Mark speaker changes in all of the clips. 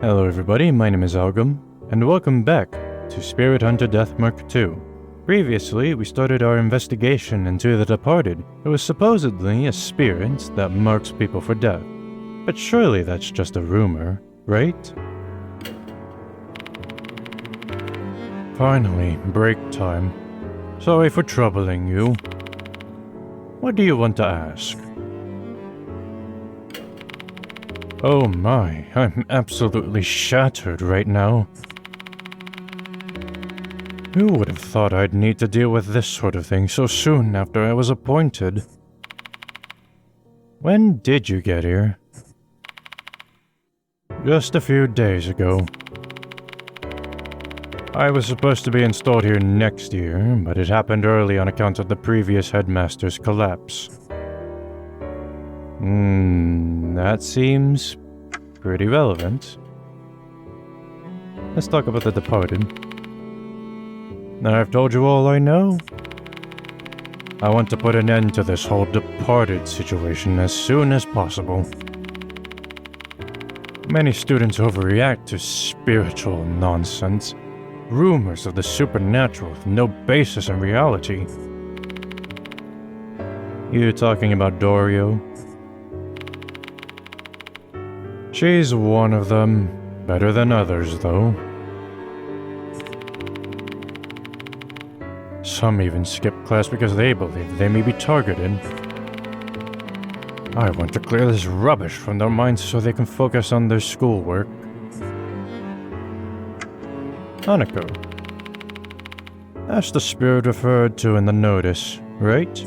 Speaker 1: Hello everybody, my name is Algam, and welcome back to Spirit Hunter Death Mark 2. Previously, we started our investigation into the departed. It was supposedly a spirit that marks people for death. But surely that's just a rumor, right? Finally, break time. Sorry for troubling you. What do you want to ask? Oh my, I'm absolutely shattered right now. Who would have thought I'd need to deal with this sort of thing so soon after I was appointed? When did you get here? Just a few days ago. I was supposed to be installed here next year, but it happened early on account of the previous headmaster's collapse. That seems pretty relevant. Let's talk about the departed. Now I've told you all I know. I want to put an end to this whole departed situation as soon as possible. Many students overreact to spiritual nonsense. Rumors of the supernatural with no basis in reality. You talking about Dorio? She's one of them. Better than others, though. Some even skip class because they believe they may be targeted. I want to clear this rubbish from their minds so they can focus on their schoolwork. Hanako. That's the spirit referred to in the notice, right?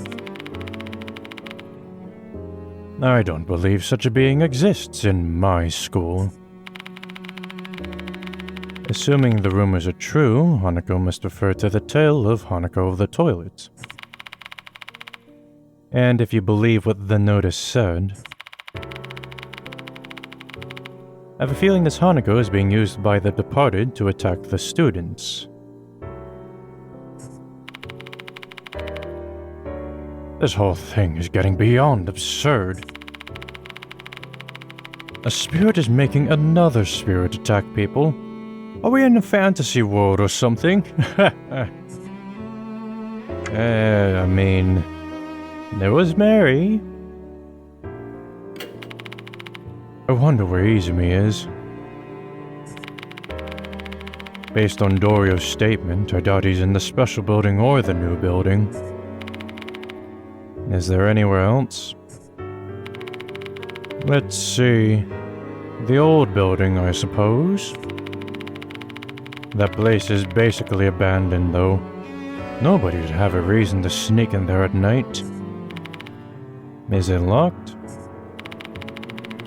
Speaker 1: I don't believe such a being exists in my school. Assuming the rumors are true, Hanako must refer to the tale of Hanako of the toilet. And if you believe what the notice said, I have a feeling this Hanako is being used by the departed to attack the students. This whole thing is getting beyond absurd. A spirit is making another spirit attack people. Are we in a fantasy world or something? I mean, there was Mary. I wonder where Izumi is. Based on Dorio's statement, I doubt he's in the special building or the new building. Is there anywhere else? Let's see. The old building, I suppose. That place is basically abandoned, though. Nobody would have a reason to sneak in there at night. Is it locked?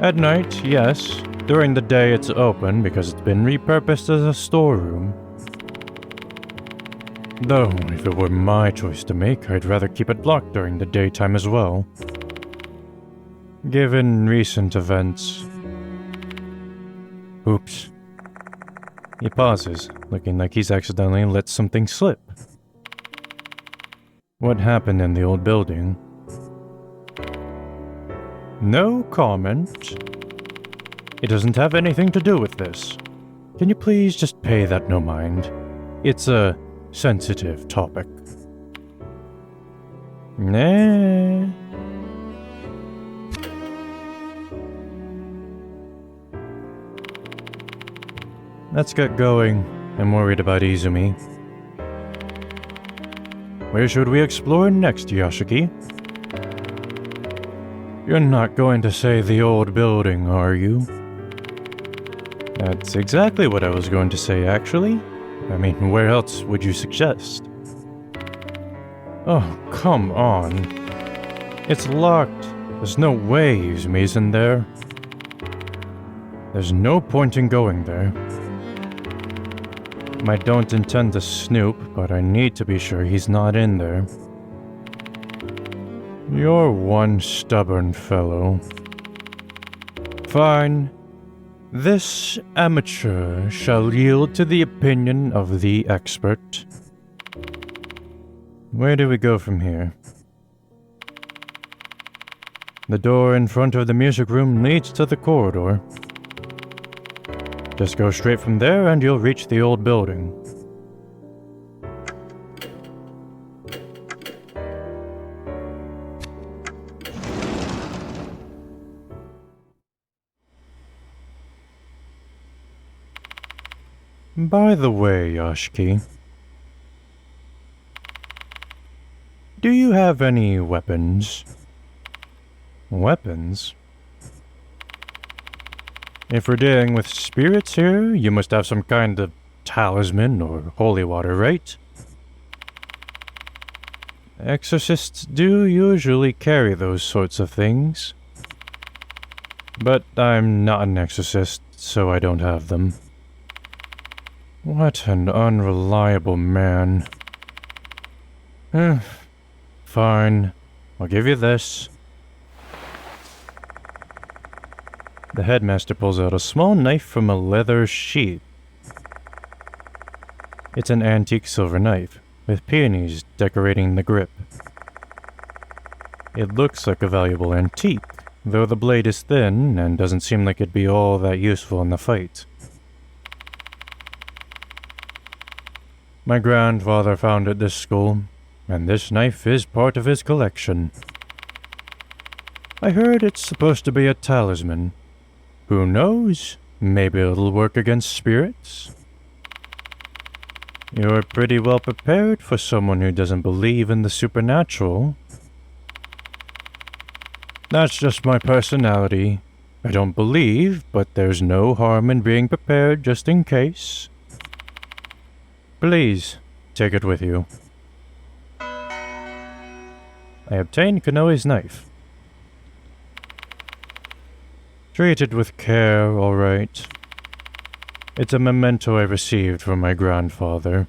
Speaker 1: At night, yes. During the day, it's open because it's been repurposed as a storeroom. Though, if it were my choice to make, I'd rather keep it locked during the daytime as well. Given recent events. Oops. He pauses, looking like he's accidentally let something slip. What happened in the old building? No comment. It doesn't have anything to do with this. Can you please just pay that no mind? It's a sensitive topic. Nah. Let's get going. I'm worried about Izumi. Where should we explore next, Yashiki? You're not going to say the old building, are you? That's exactly what I was going to say, actually. I mean, where else would you suggest? Oh, come on. It's locked. There's no way Izumi's in there. There's no point in going there. I don't intend to snoop, but I need to be sure he's not in there. You're one stubborn fellow. Fine. This amateur shall yield to the opinion of the expert. Where do we go from here? The door in front of the music room leads to the corridor. Just go straight from there and you'll reach the old building. By the way, Yoshiki, do you have any weapons? Weapons? If we're dealing with spirits here, you must have some kind of talisman or holy water, right? Exorcists do usually carry those sorts of things. But I'm not an exorcist, so I don't have them. What an unreliable man. Fine. I'll give you this. The headmaster pulls out a small knife from a leather sheath. It's an antique silver knife, with peonies decorating the grip. It looks like a valuable antique, though the blade is thin and doesn't seem like it'd be all that useful in the fight. My grandfather founded this school, and this knife is part of his collection. I heard it's supposed to be a talisman. Who knows? Maybe it'll work against spirits? You're pretty well prepared for someone who doesn't believe in the supernatural. That's just my personality. I don't believe, but there's no harm in being prepared just in case. Please, take it with you. I obtained Konoe's knife. Treat it with care, alright. It's a memento I received from my grandfather.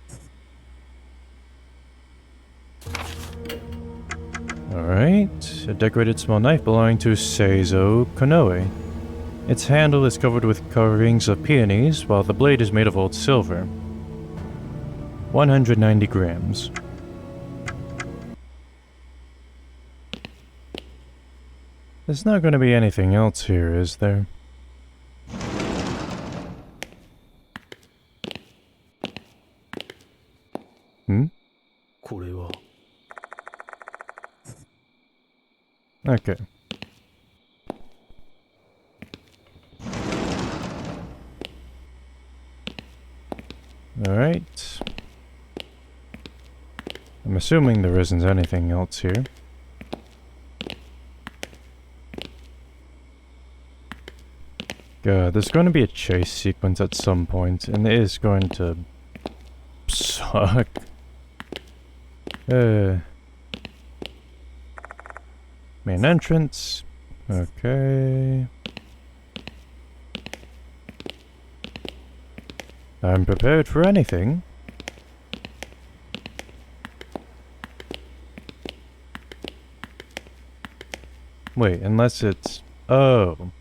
Speaker 1: Alright, a decorated small knife belonging to Seizo Konoe. Its handle is covered with carvings of peonies, while the blade is made of old silver. 190 grams. There's not going to be anything else here, is there? Okay. Alright. I'm assuming there isn't anything else here. God, there's going to be a chase sequence at some point, and it is going to suck. Main entrance. Okay. I'm prepared for anything. Wait, unless it's... Oh.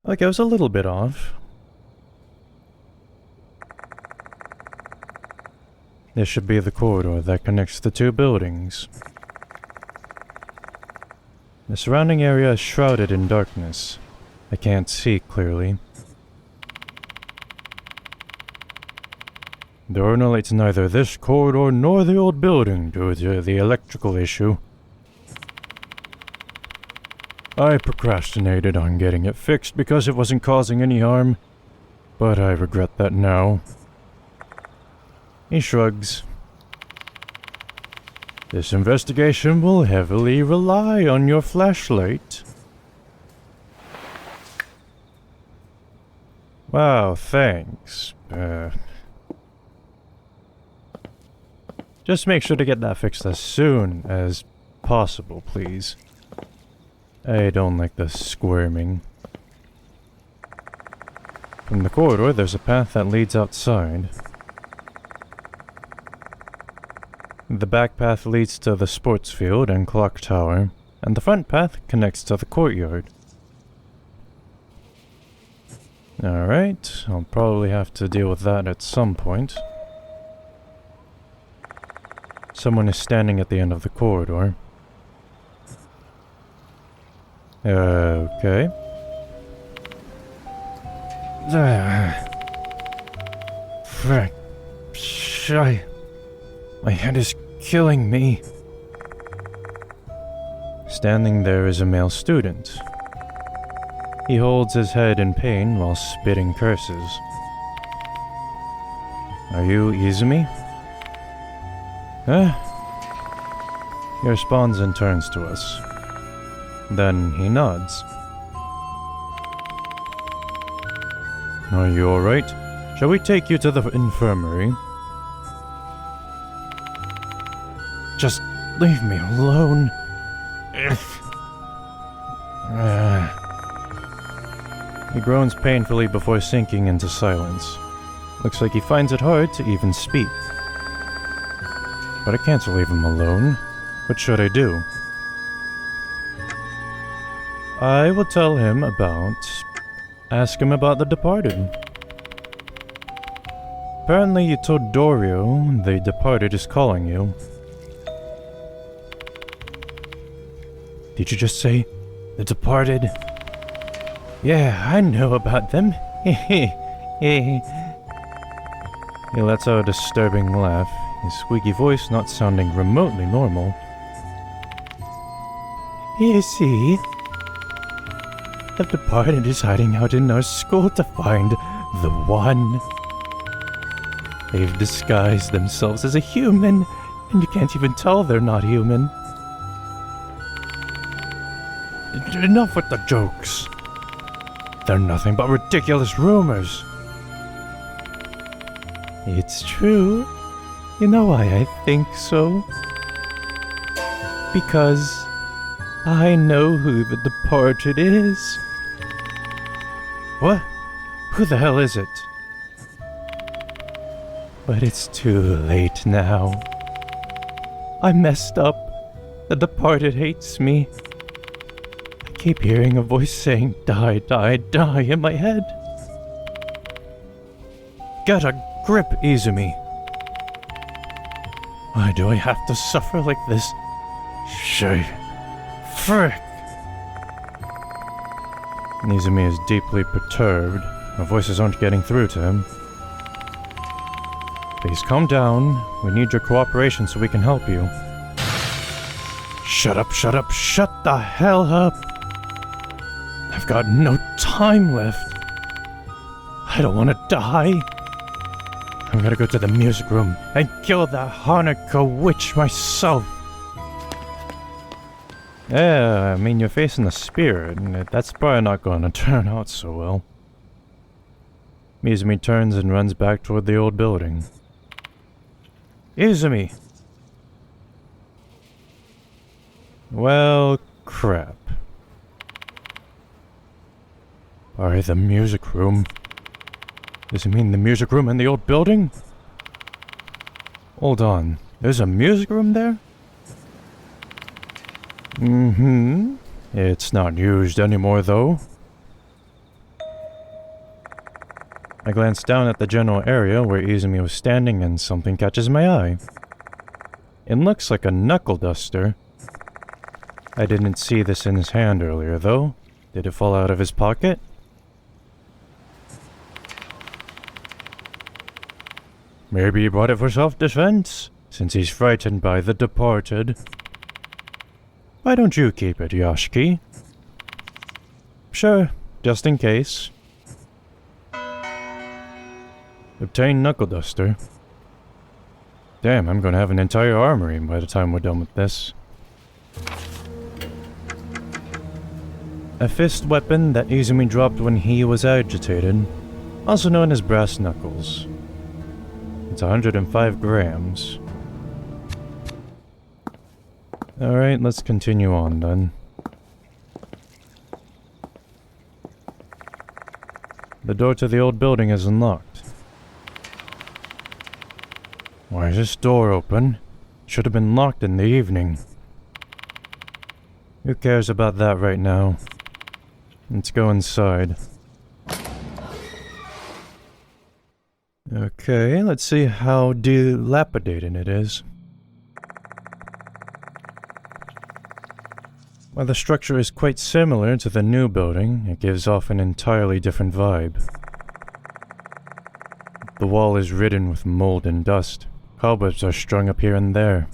Speaker 1: Okay, I was a little bit off. This should be the corridor that connects the two buildings. The surrounding area is shrouded in darkness. I can't see clearly. There are no lights in neither this corridor nor the old building due to the electrical issue. I procrastinated on getting it fixed because it wasn't causing any harm, but I regret that now. He shrugs. This investigation will heavily rely on your flashlight. Wow, thanks. Just make sure to get that fixed as soon as possible, please. I don't like the squirming. From the corridor, there's a path that leads outside. The back path leads to the sports field and clock tower, and the front path connects to the courtyard. Alright, I'll probably have to deal with that at some point. Someone is standing at the end of the corridor. Okay. Frick. My head is killing me. Standing there is a male student. He holds his head in pain while spitting curses. Are you Izumi? Huh? He responds and turns to us. Then he nods. Are you alright? Shall we take you to the infirmary? Just leave me alone. He groans painfully before sinking into silence. Looks like he finds it hard to even speak. But I can't leave him alone. What should I do? I will tell him about... Ask him about the departed. Apparently you told Dorio the departed is calling you. Did you just say, the departed? Yeah, I know about them. He lets out a disturbing laugh, his squeaky voice not sounding remotely normal. You see, the departed is hiding out in our school to find the one. They've disguised themselves as a human, and you can't even tell they're not human. Enough with the jokes. They're nothing but ridiculous rumors. It's true. You know why I think so? Because I know who the departed is. What? Who the hell is it? But it's too late now. I messed up. The departed hates me. I keep hearing a voice saying, die, die, die in my head. Get a grip, Izumi. Why do I have to suffer like this? Frick! Izumi is deeply perturbed. Our voices aren't getting through to him. Please calm down. We need your cooperation so we can help you. Shut up, shut up, shut the hell up! I've got no time left. I don't want to die. I'm gonna go to the music room and kill the Hanukkah witch myself. Yeah, I mean, you're facing the spirit, and that's probably not going to turn out so well. Izumi turns and runs back toward the old building. Izumi! Well, crap. Alright, the music room. Does it mean the music room in the old building? Hold on, there's a music room there? Mm-hmm. It's not used anymore, though. I glance down at the general area where Izumi was standing and something catches my eye. It looks like a knuckle duster. I didn't see this in his hand earlier, though. Did it fall out of his pocket? Maybe he brought it for self-defense, since he's frightened by the departed. Why don't you keep it, Yoshiki? Sure, just in case. Obtain knuckle duster. Damn, I'm gonna have an entire armory by the time we're done with this. A fist weapon that Izumi dropped when he was agitated, also known as brass knuckles. It's 105 grams. Alright, let's continue on then. The door to the old building is unlocked. Why is this door open? Should have been locked in the evening. Who cares about that right now? Let's go inside. Okay, let's see how dilapidated it is. While the structure is quite similar to the new building, it gives off an entirely different vibe. The wall is ridden with mold and dust. Cobwebs are strung up here and there.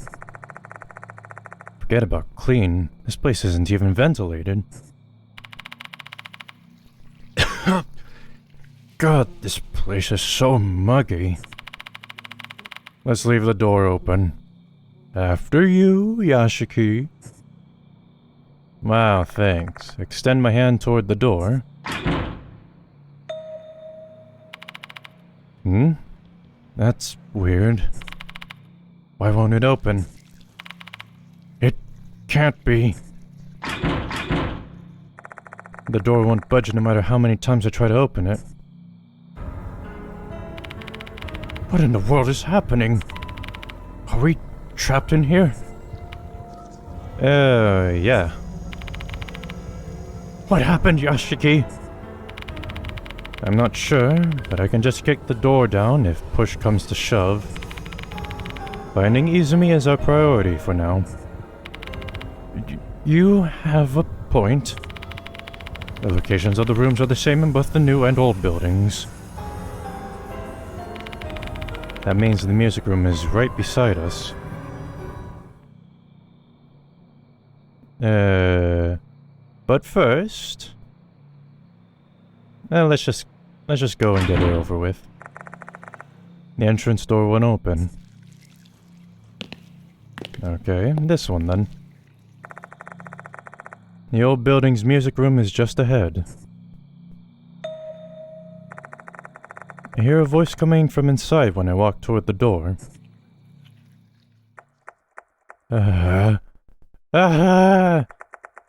Speaker 1: Forget about clean. This place isn't even ventilated. God, this place is so muggy. Let's leave the door open. After you, Yashiki. Wow, thanks. Extend my hand toward the door. That's weird. Why won't it open? It can't be. The door won't budge no matter how many times I try to open it. What in the world is happening? Are we trapped in here? Yeah. What happened, Yashiki? I'm not sure, but I can just kick the door down if push comes to shove. Finding Izumi is our priority for now. You have a point. The locations of the rooms are the same in both the new and old buildings. That means the music room is right beside us. But first... let's just go and get it over with. The entrance door won't open. Okay, this one then. The old building's music room is just ahead. I hear a voice coming from inside when I walk toward the door.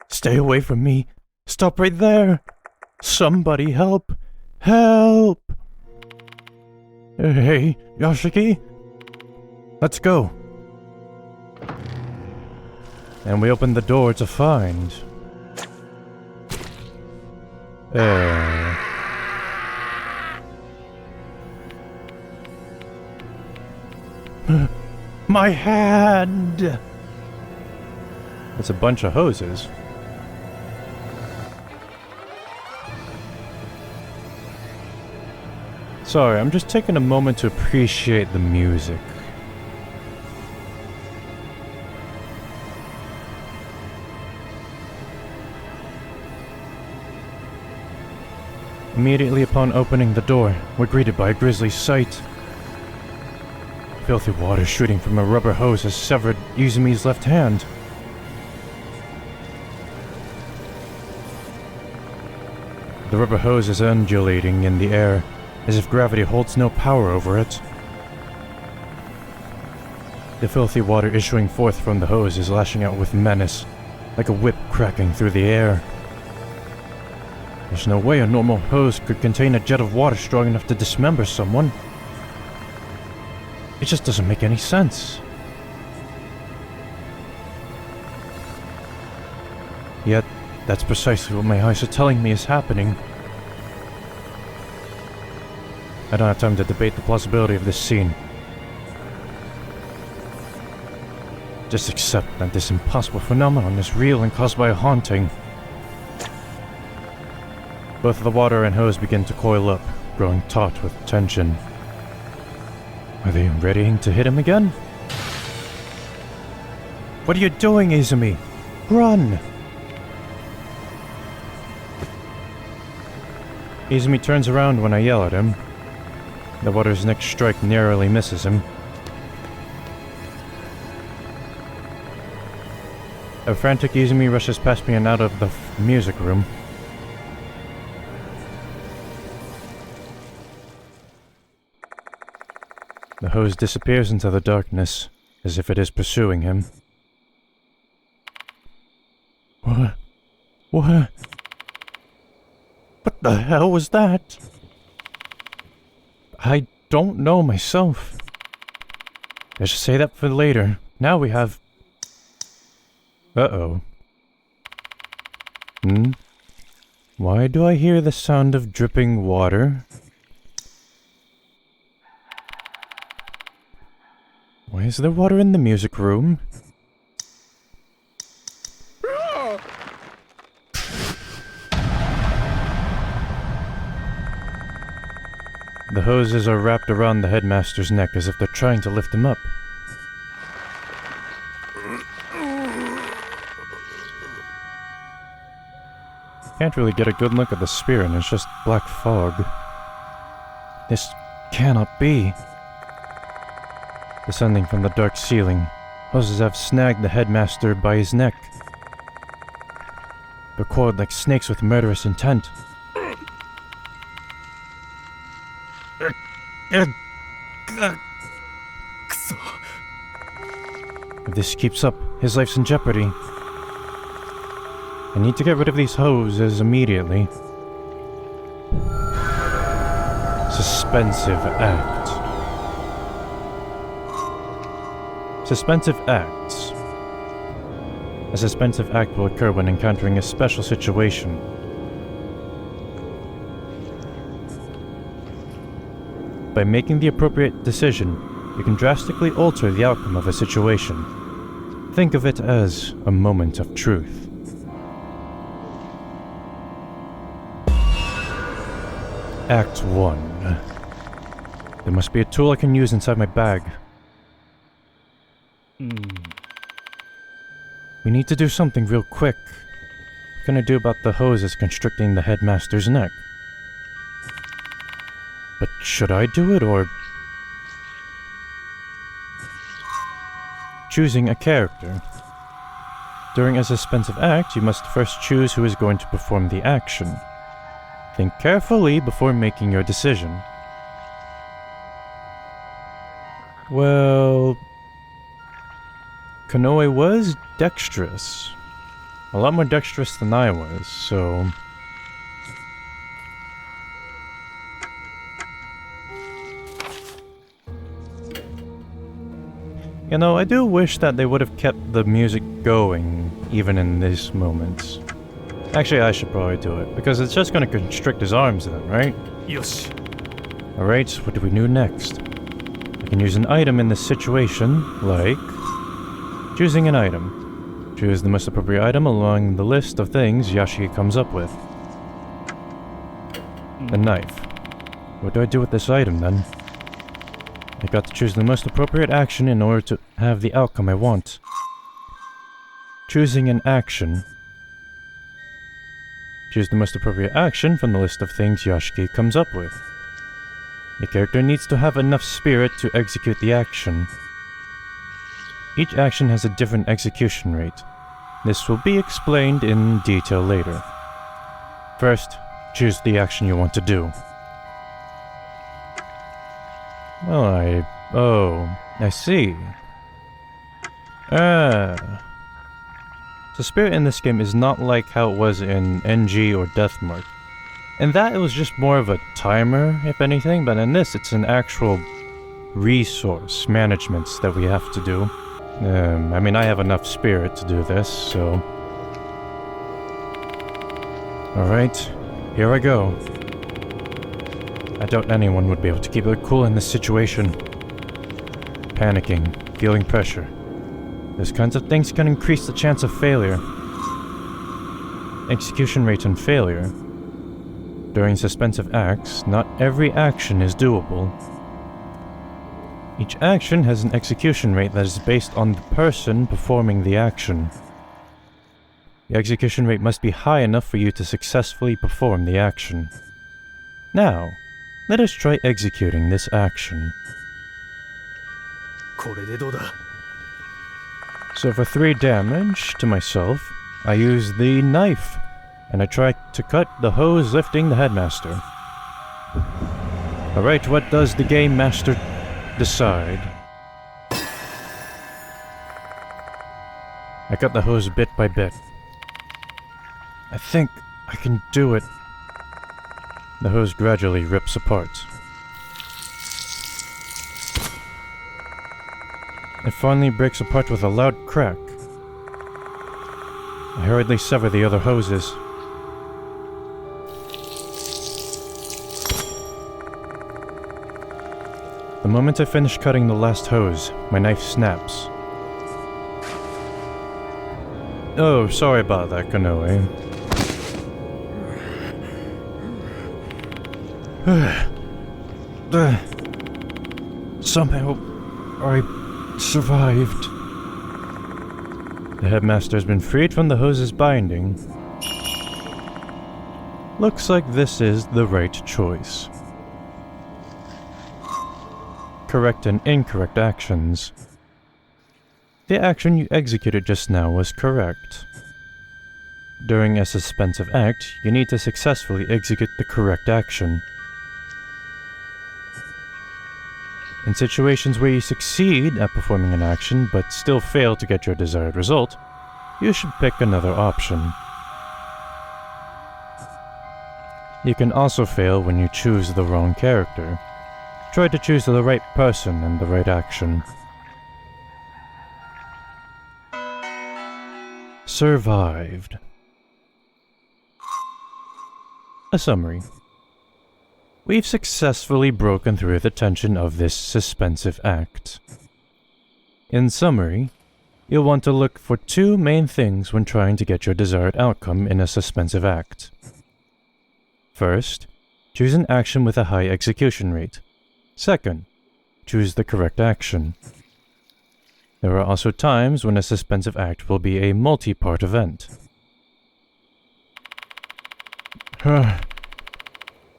Speaker 1: Stay away from me! Stop right there! Somebody help! Help! Hey, Yashiki? Let's go! And we open the door to find... My hand! It's a bunch of hoses. Sorry, I'm just taking a moment to appreciate the music. Immediately upon opening the door, we're greeted by a grisly sight. Filthy water shooting from a rubber hose has severed Izumi's left hand. The rubber hose is undulating in the air, as if gravity holds no power over it. The filthy water issuing forth from the hose is lashing out with menace, like a whip cracking through the air. There's no way a normal hose could contain a jet of water strong enough to dismember someone. It just doesn't make any sense. Yet, that's precisely what my eyes are telling me is happening. I don't have time to debate the plausibility of this scene. Just accept that this impossible phenomenon is real and caused by a haunting. Both the water and hose begin to coil up, growing taut with tension. Are they readying to hit him again? What are you doing, Izumi? Run! Izumi turns around when I yell at him. The water's next strike narrowly misses him. A frantic Izumi rushes past me and out of the music room. The hose disappears into the darkness, as if it is pursuing him. What? What the hell was that? I don't know myself. I should say that for later. Now we have... Uh-oh. Why do I hear the sound of dripping water? Why is there water in the music room? The hoses are wrapped around the headmaster's neck as if they're trying to lift him up. Can't really get a good look at the spear, and it's just black fog. This cannot be. Descending from the dark ceiling, hoses have snagged the headmaster by his neck. They're coiled like snakes with murderous intent. If this keeps up, his life's in jeopardy. I need to get rid of these hoses immediately. Suspensive act. Suspensive acts. A suspensive act will occur when encountering a special situation. By making the appropriate decision, you can drastically alter the outcome of a situation. Think of it as a moment of truth. Act 1. There must be a tool I can use inside my bag. We need to do something real quick. What can I do about the hoses constricting the headmaster's neck? But should I do it, or... Choosing a character. During a suspensive act, you must first choose who is going to perform the action. Think carefully before making your decision. Well... Konoe was dexterous. A lot more dexterous than I was, so... You know, I do wish that they would have kept the music going, even in these moments. Actually, I should probably do it, because it's just going to constrict his arms then, right?
Speaker 2: Yosh.
Speaker 1: Alright, what do we do next? I can use an item in this situation, like... Choosing an item. Choose the most appropriate item along the list of things Yashiki comes up with. A knife. What do I do with this item, then? I got to choose the most appropriate action in order to have the outcome I want. Choosing an action. Choose the most appropriate action from the list of things Yashiki comes up with. The character needs to have enough spirit to execute the action. Each action has a different execution rate. This will be explained in detail later. First, choose the action you want to do. Well, I see. So spirit in this game is not like how it was in NG or Deathmark. In that, it was just more of a timer, if anything, but in this, it's an actual resource management that we have to do. I mean, I have enough spirit to do this, so... Alright, here I go. I doubt anyone would be able to keep it cool in this situation. Panicking, feeling pressure. Those kinds of things can increase the chance of failure. Execution rate and failure. During suspensive acts, not every action is doable. Each action has an execution rate that is based on the person performing the action. The execution rate must be high enough for you to successfully perform the action. Now, let us try executing this action. So for 3 damage to myself, I use the knife, and I try to cut the hose lifting the headmaster. Alright, what does the game master decide? I cut the hose bit by bit. I think I can do it. The hose gradually rips apart. It finally breaks apart with a loud crack. I hurriedly sever the other hoses. The moment I finish cutting the last hose, my knife snaps. Oh, sorry about that, Konoe. Somehow, I survived. The headmaster has been freed from the hose's binding. Looks like this is the right choice. Correct and incorrect actions. The action you executed just now was correct. During a suspensive act, you need to successfully execute the correct action. In situations where you succeed at performing an action but still fail to get your desired result, you should pick another option. You can also fail when you choose the wrong character. Try to choose the right person and the right action. Survived. A summary. We've successfully broken through the tension of this suspensive act. In summary, you'll want to look for two main things when trying to get your desired outcome in a suspensive act. First, choose an action with a high execution rate. Second, choose the correct action. There are also times when a suspensive act will be a multi-part event.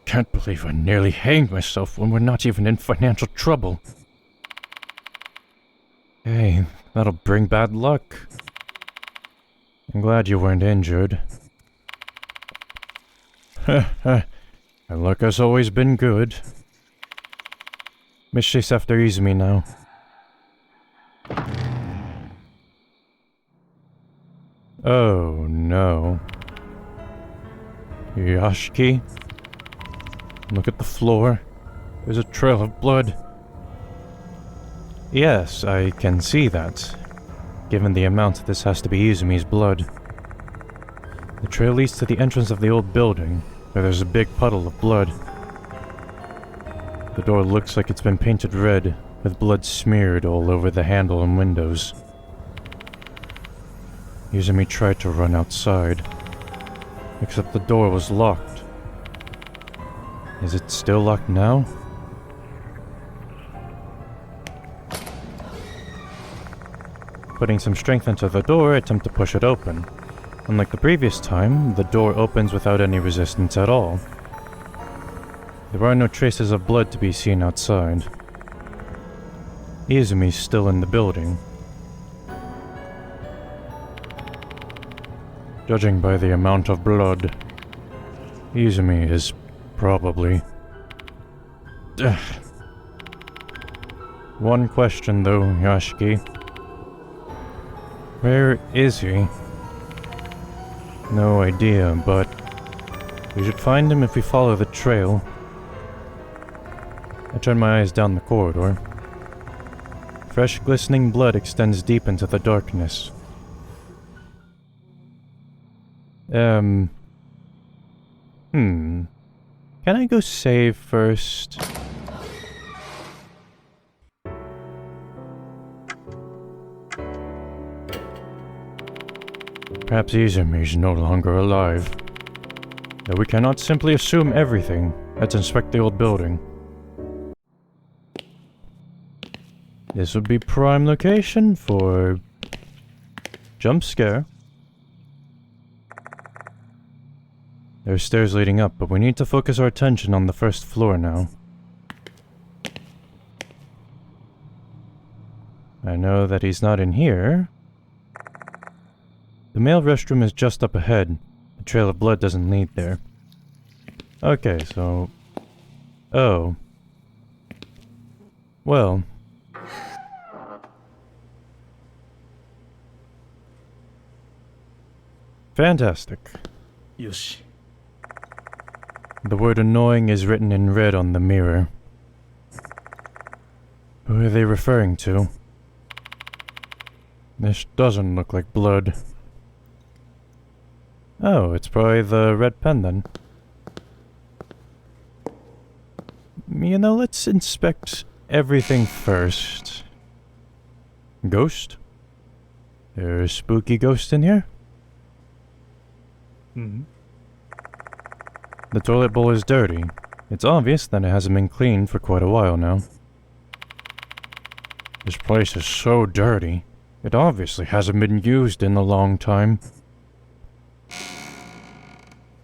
Speaker 1: Can't believe I nearly hanged myself when we're not even in financial trouble. Hey, that'll bring bad luck. I'm glad you weren't injured. My luck has always been good. Miss chase after Izumi now. Oh no. Yashiki? Look at the floor. There's a trail of blood. Yes, I can see that. Given the amount, this has to be Izumi's blood. The trail leads to the entrance of the old building, where there's a big puddle of blood. The door looks like it's been painted red, with blood smeared all over the handle and windows. Izumi tried to run outside, except the door was locked. Is it still locked now? Putting some strength into the door, I attempt to push it open. Unlike the previous time, the door opens without any resistance at all. There are no traces of blood to be seen outside. Izumi's still in the building. Judging by the amount of blood, Izumi is probably... One question though, Yashiki. Where is he? No idea, but we should find him if we follow the trail. I turn my eyes down the corridor. Fresh glistening blood extends deep into the darkness. Can I go save first? Perhaps Izumi's no longer alive. Though we cannot simply assume everything. Let's inspect the old building. This would be prime location for... jump scare. There's stairs leading up, but we need to focus our attention on the first floor now. I know that he's not in here. The male restroom is just up ahead. The trail of blood doesn't lead there. Okay, so... Oh. Well. Fantastic.
Speaker 2: Yoshi.
Speaker 1: The word annoying is written in red on the mirror. Who are they referring to? This doesn't look like blood. Oh, it's probably the red pen then. You know, let's inspect everything first. Ghost? There's a spooky ghost in here?
Speaker 2: Mm-hmm.
Speaker 1: The toilet bowl is dirty. It's obvious that it hasn't been cleaned for quite a while now. This place is so dirty. It obviously hasn't been used in a long time.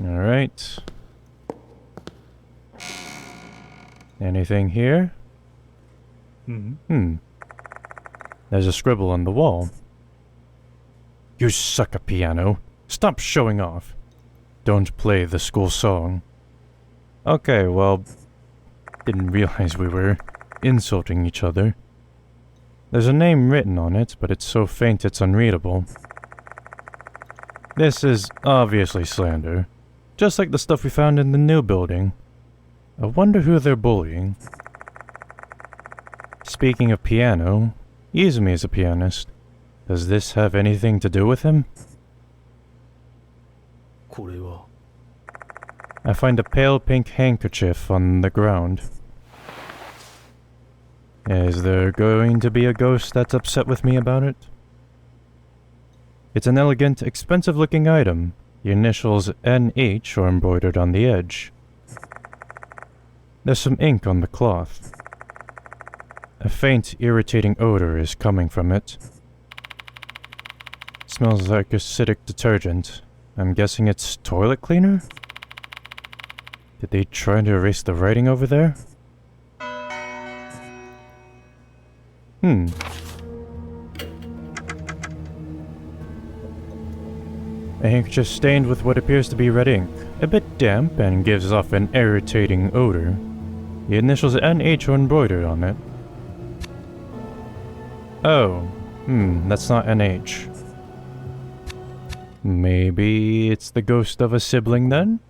Speaker 1: Alright. Anything here? There's a scribble on the wall. You suck at piano. Stop showing off. Don't play the school song. Okay, well, didn't realize we were insulting each other. There's a name written on it, but it's so faint it's unreadable. This is obviously slander, just like the stuff we found in the new building. I wonder who they're bullying. Speaking of piano, Izumi is a pianist. Does this have anything to do with him? I find a pale pink handkerchief on the ground. Is there going to be a ghost that's upset with me about it? It's an elegant, expensive-looking item. The initials NH are embroidered on the edge. There's some ink on the cloth. A faint, irritating odor is coming from it. Smells like acidic detergent. I'm guessing it's toilet cleaner? Did they try to erase the writing over there? A handkerchief stained with what appears to be red ink. A bit damp and gives off an irritating odor. The initials NH are embroidered on it. Oh, that's not NH. Maybe it's the ghost of a sibling then?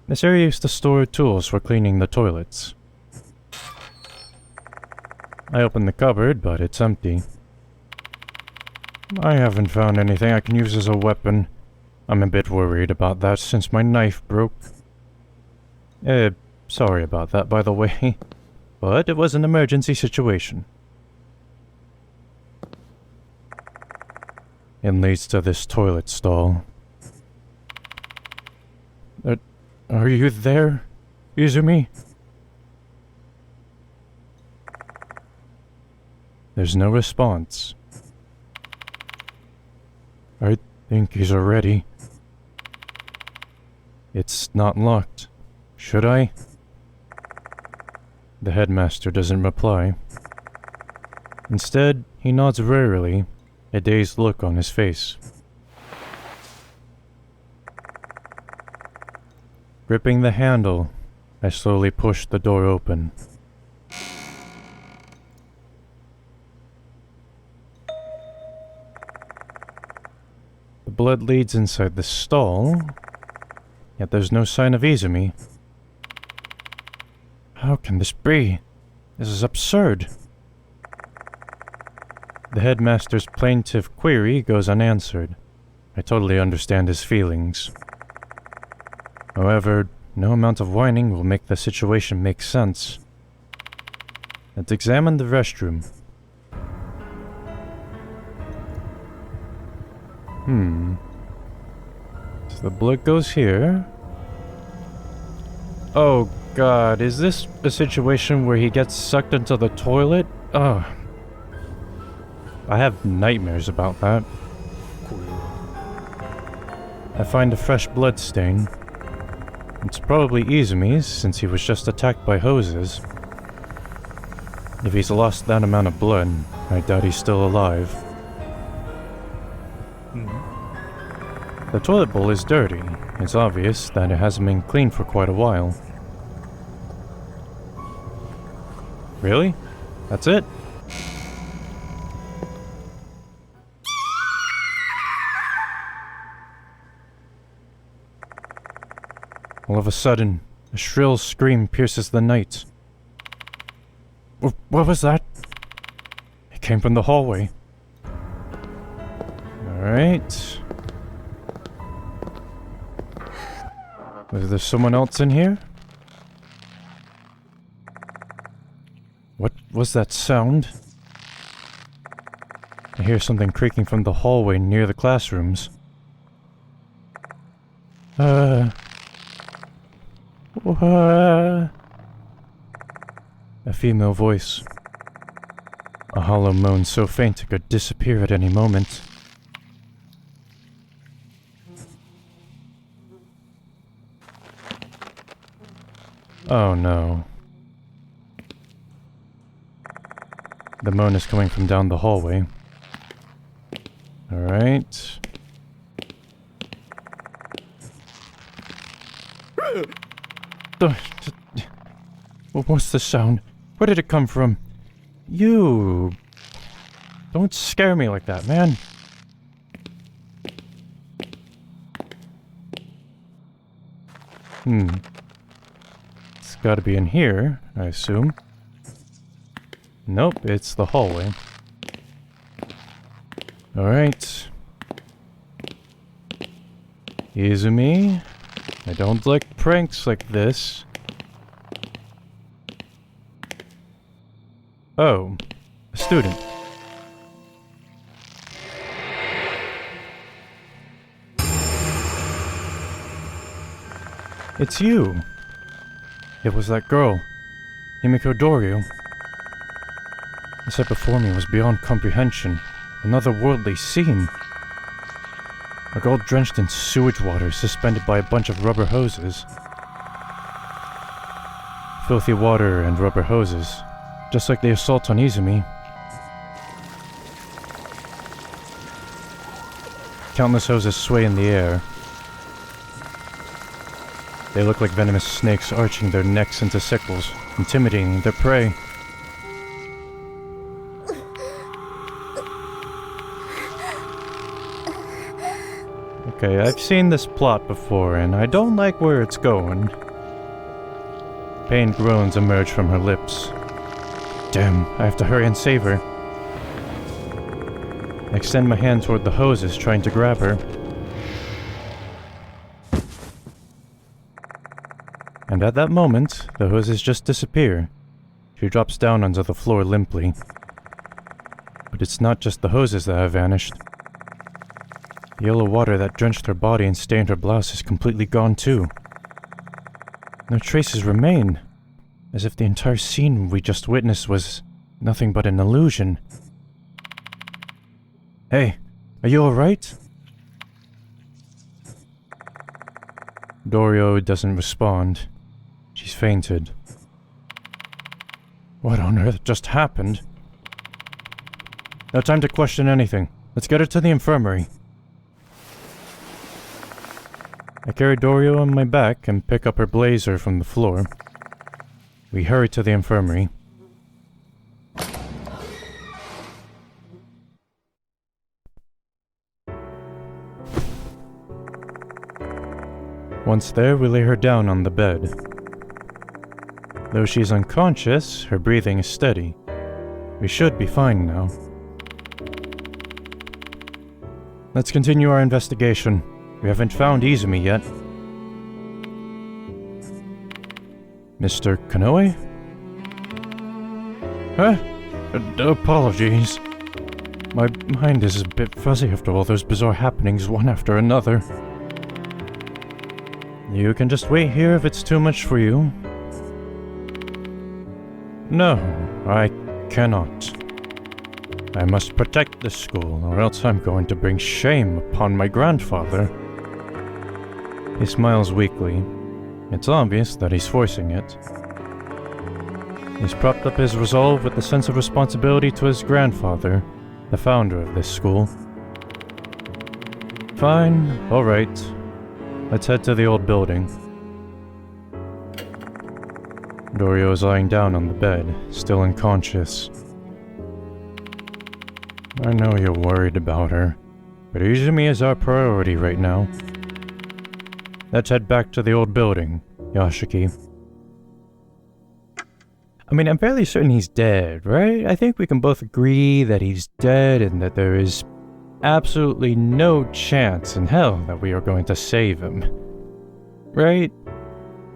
Speaker 1: This area used to store tools for cleaning the toilets. I opened the cupboard, but it's empty. I haven't found anything I can use as a weapon. I'm a bit worried about that since my knife broke. Sorry about that, by the way. But it was an emergency situation. It leads to this toilet stall. Are you there, Izumi? There's no response. I think he's already. It's not locked. Should I? The headmaster doesn't reply. Instead, he nods wearily, a dazed look on his face. Gripping the handle, I slowly push the door open. The blood leads inside the stall, yet there's no sign of Izumi. How can this be? This is absurd. The headmaster's plaintive query goes unanswered. I totally understand his feelings. However, no amount of whining will make the situation make sense. Let's examine the restroom. So the blood goes here. Oh god, is this a situation where he gets sucked into the toilet? Ugh. I have nightmares about that. I find a fresh blood stain. It's probably Izumi's, since he was just attacked by hoses. If he's lost that amount of blood, I doubt he's still alive. The toilet bowl is dirty. It's obvious that it hasn't been cleaned for quite a while. Really? That's it? All of a sudden, a shrill scream pierces the night. What was that? It came from the hallway. Alright. Was there someone else in here? What was that sound? I hear something creaking from the hallway near the classrooms. A female voice. A hollow moan so faint it could disappear at any moment. Oh no. The moan is coming from down the hallway. Alright. What's the sound? Where did it come from? You... Don't scare me like that, man. It's gotta be in here, I assume. Nope, it's the hallway. Alright. Izumi, I don't like pranks like this. Oh, a student. It's you. It was that girl, Himiko Doryu. The sight before me was beyond comprehension. Another worldly scene. A girl drenched in sewage water suspended by a bunch of rubber hoses. Filthy water and rubber hoses. Just like the assault on Izumi. Countless hoses sway in the air. They look like venomous snakes arching their necks into sickles, intimidating their prey. Okay, I've seen this plot before, and I don't like where it's going. Pained groans emerge from her lips. Damn, I have to hurry and save her. I extend my hand toward the hoses, trying to grab her. And at that moment, the hoses just disappear. She drops down onto the floor limply. But it's not just the hoses that have vanished. The yellow water that drenched her body and stained her blouse is completely gone too. No traces remain, as if the entire scene we just witnessed was nothing but an illusion. Hey, are you alright? Doryu doesn't respond. She's fainted. What on earth just happened? No time to question anything. Let's get her to the infirmary. I carry Doryu on my back and pick up her blazer from the floor. We hurry to the infirmary. Once there, we lay her down on the bed. Though she's unconscious, her breathing is steady. We should be fine now. Let's continue our investigation. We haven't found Izumi yet. Mr. Konoe? Huh? Apologies. My mind is a bit fuzzy after all those bizarre happenings, one after another. You can just wait here if it's too much for you. No, I cannot. I must protect this school, or else I'm going to bring shame upon my grandfather. He smiles weakly. It's obvious that he's forcing it. He's propped up his resolve with the sense of responsibility to his grandfather, the founder of this school. Fine, alright. Let's head to the old building. Doryu is lying down on the bed, still unconscious. I know you're worried about her, but Izumi is our priority right now. Let's head back to the old building, Yashiki. I mean, I'm fairly certain he's dead, right? I think we can both agree that he's dead and that there is absolutely no chance in hell that we are going to save him. Right?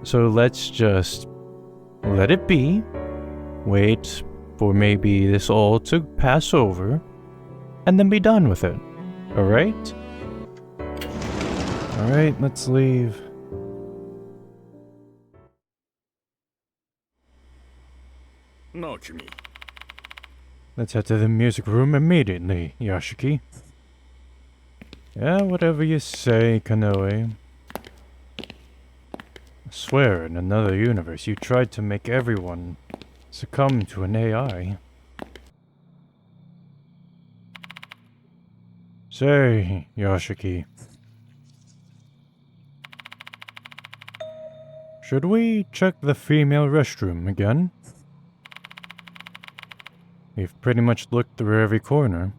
Speaker 1: So let's just let it be. Wait for maybe this all to pass over, and then be done with it. Alright? Alright, let's leave.
Speaker 2: No, Kimi.
Speaker 1: Let's head to the music room immediately, Yashiki. Yeah, whatever you say, Konoe. I swear, in another universe, you tried to make everyone succumb to an AI. Say, Yashiki. Should we check the female restroom again? We've pretty much looked through every corner.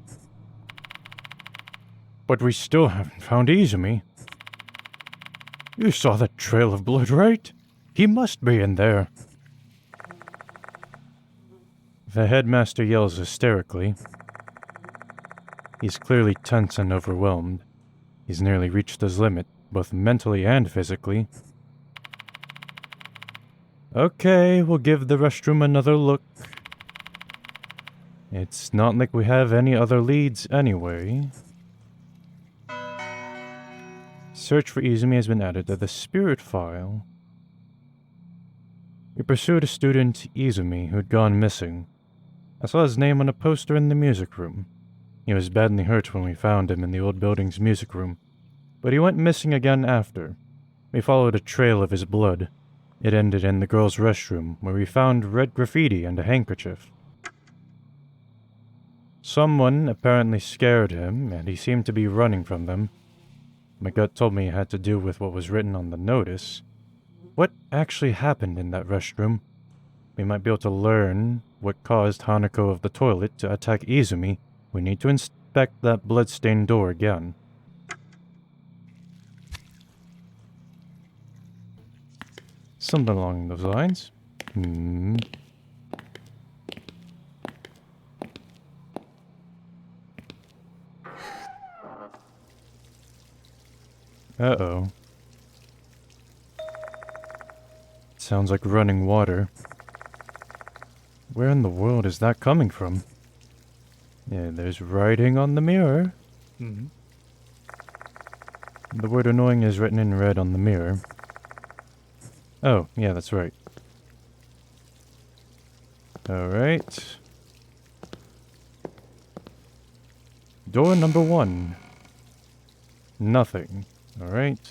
Speaker 1: But we still haven't found Izumi. You saw that trail of blood, right? He must be in there. The headmaster yells hysterically. He's clearly tense and overwhelmed. He's nearly reached his limit, both mentally and physically. Okay, we'll give the restroom another look. It's not like we have any other leads anyway. Search for Izumi has been added to the spirit file. We pursued a student, Izumi, who'd gone missing. I saw his name on a poster in the music room. He was badly hurt when we found him in the old building's music room, but he went missing again after. We followed a trail of his blood. It ended in the girls' restroom, where we found red graffiti and a handkerchief. Someone apparently scared him, and he seemed to be running from them. My gut told me it had to do with what was written on the notice. What actually happened in that restroom? We might be able to learn what caused Hanako of the toilet to attack Izumi. We need to inspect that blood-stained door again. Something along those lines. Uh-oh. Sounds like running water. Where in the world is that coming from? Yeah, there's writing on the mirror. The word annoying is written in red on the mirror. Oh, yeah, that's right. Alright. Door number 1. Nothing. Alright.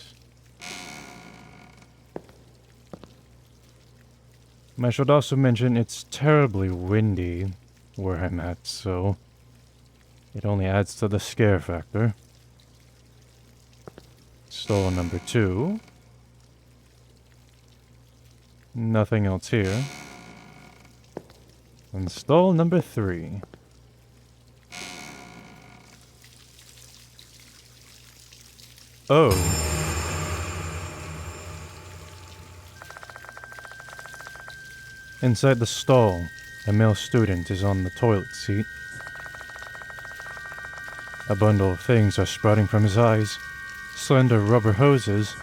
Speaker 1: I should also mention it's terribly windy where I'm at, so it only adds to the scare factor. Stall number 2. Nothing else here. And stall number 3. Oh. Inside the stall, a male student is on the toilet seat. A bundle of things are sprouting from his eyes. Slender rubber hoses.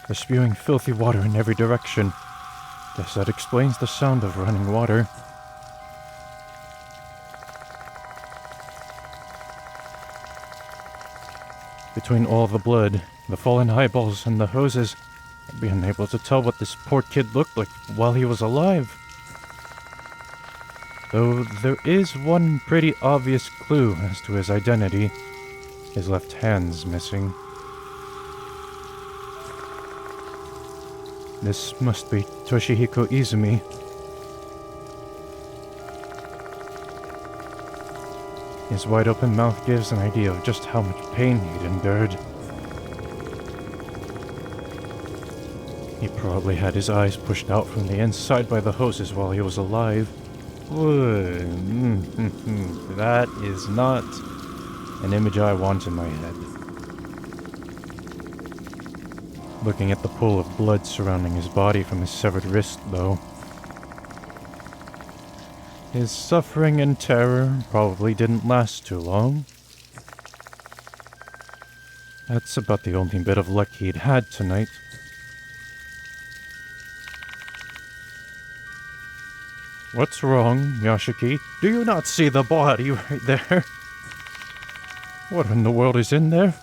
Speaker 1: They're spewing filthy water in every direction. Guess that explains the sound of running water. Between all the blood, the fallen eyeballs, and the hoses, I'd be unable to tell what this poor kid looked like while he was alive. Though there is one pretty obvious clue as to his identity. His left hand's missing. This must be Toshihiko Izumi. His wide open mouth gives an idea of just how much pain he'd endured. He probably had his eyes pushed out from the inside by the hoses while he was alive. That is not an image I want in my head. Looking at the pool of blood surrounding his body from his severed wrist, though. His suffering and terror probably didn't last too long. That's about the only bit of luck he'd had tonight. What's wrong, Yashiki? Do you not see the body right there? What in the world is in there?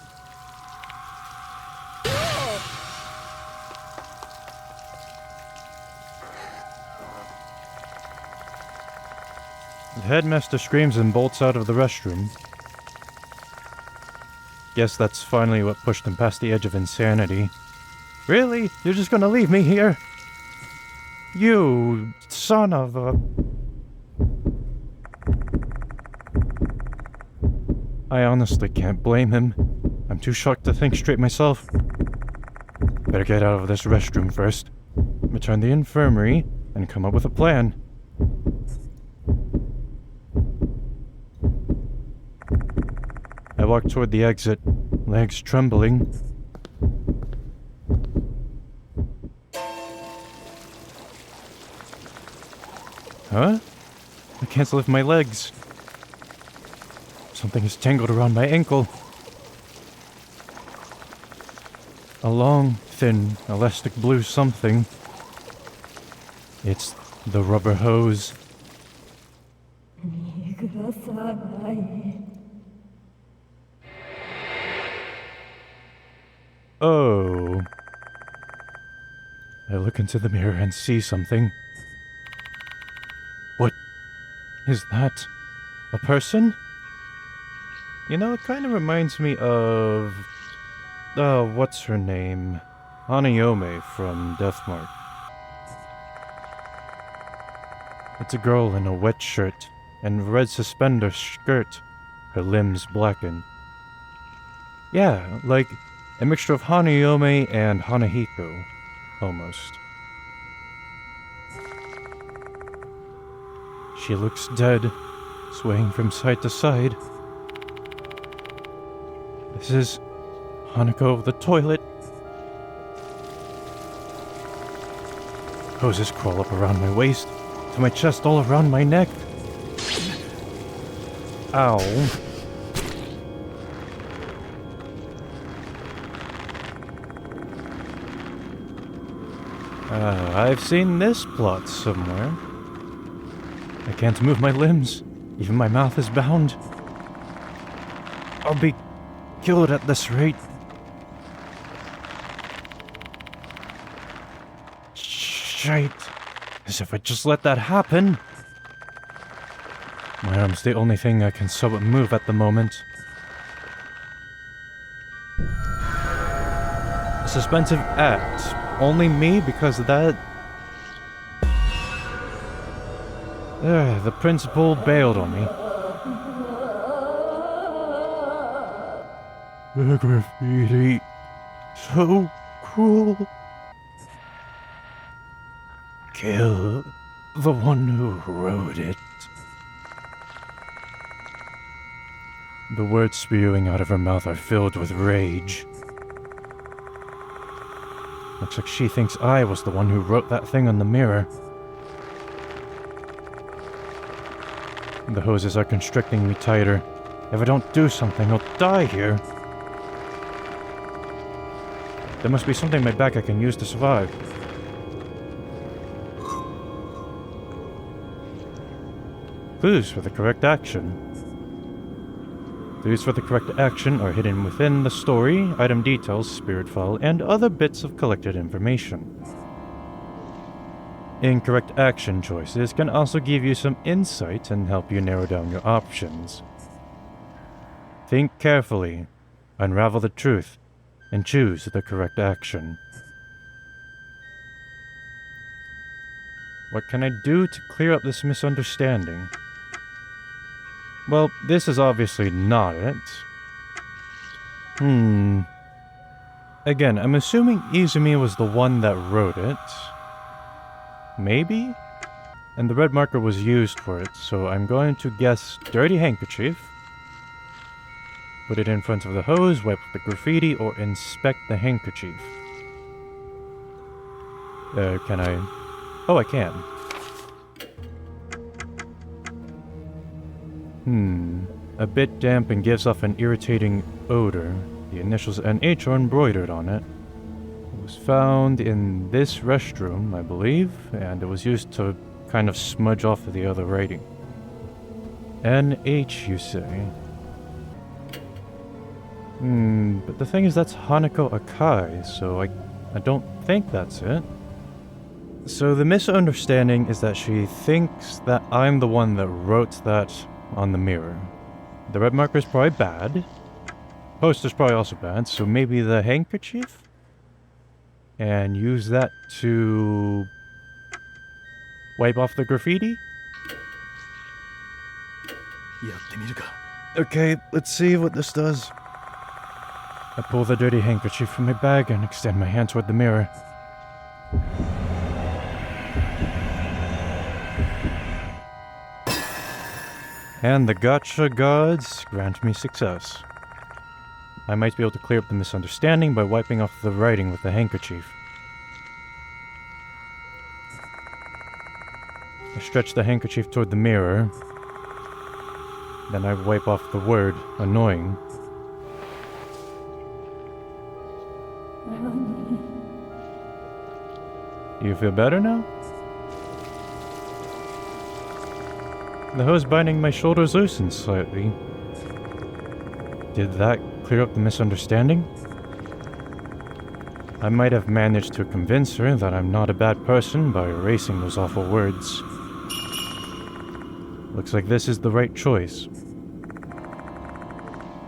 Speaker 1: The headmaster screams and bolts out of the restroom. Guess that's finally what pushed him past the edge of insanity. Really? You're just gonna leave me here? You son of a... I honestly can't blame him. I'm too shocked to think straight myself. Better get out of this restroom first. Return the infirmary and come up with a plan. I walk toward the exit, legs trembling. Huh? I can't lift my legs. Something is tangled around my ankle. A long, thin, elastic blue something. It's the rubber hose. Oh. I look into the mirror and see something. What is that? A person? You know, it kind of reminds me of... what's her name? Hanayome from Deathmark. It's a girl in a wet shirt and red suspender skirt, her limbs blackened. Yeah, like a mixture of Hanayome and Hanahiko, almost. She looks dead, swaying from side to side. This is Hanako of the toilet. Hoses crawl up around my waist, to my chest, all around my neck. Ow. I've seen this plot somewhere. I can't move my limbs. Even my mouth is bound. I'll be killed at this rate. Shite. As if I just let that happen. My arm's the only thing I can somewhat move at the moment. A suspensive act. Only me because of that? The principal bailed on me. The graffiti. So cruel. Kill the one who wrote it. The words spewing out of her mouth are filled with rage. Looks like she thinks I was the one who wrote that thing on the mirror. The hoses are constricting me tighter. If I don't do something, I'll die here. There must be something in my back I can use to survive. Clues for the correct action. Clues for the correct action are hidden within the story, item details, spirit file, and other bits of collected information. Incorrect action choices can also give you some insight and help you narrow down your options. Think carefully, unravel the truth, and choose the correct action. What can I do to clear up this misunderstanding? Well, this is obviously not it. Again, I'm assuming Izumi was the one that wrote it. Maybe? And the red marker was used for it, so I'm going to guess dirty handkerchief. Put it in front of the hose, wipe the graffiti, or inspect the handkerchief. Can I... Oh, I can. A bit damp and gives off an irritating odor. The initials NH are embroidered on it. It was found in this restroom, I believe, and it was used to kind of smudge off of the other writing. NH, you say? But the thing is, that's Hanako Akai, so I don't think that's it. So the misunderstanding is that she thinks that I'm the one that wrote that on the mirror. The red marker is probably bad. Poster's probably also bad, so maybe the handkerchief? And use that to wipe off the graffiti? Okay, let's see what this does. I pull the dirty handkerchief from my bag and extend my hand toward the mirror. And the gotcha gods grant me success. I might be able to clear up the misunderstanding by wiping off the writing with the handkerchief. I stretch the handkerchief toward the mirror. Then I wipe off the word, annoying. Do you feel better now? The hose binding my shoulders loosened slightly. Did that clear up the misunderstanding? I might have managed to convince her that I'm not a bad person by erasing those awful words. Looks like this is the right choice.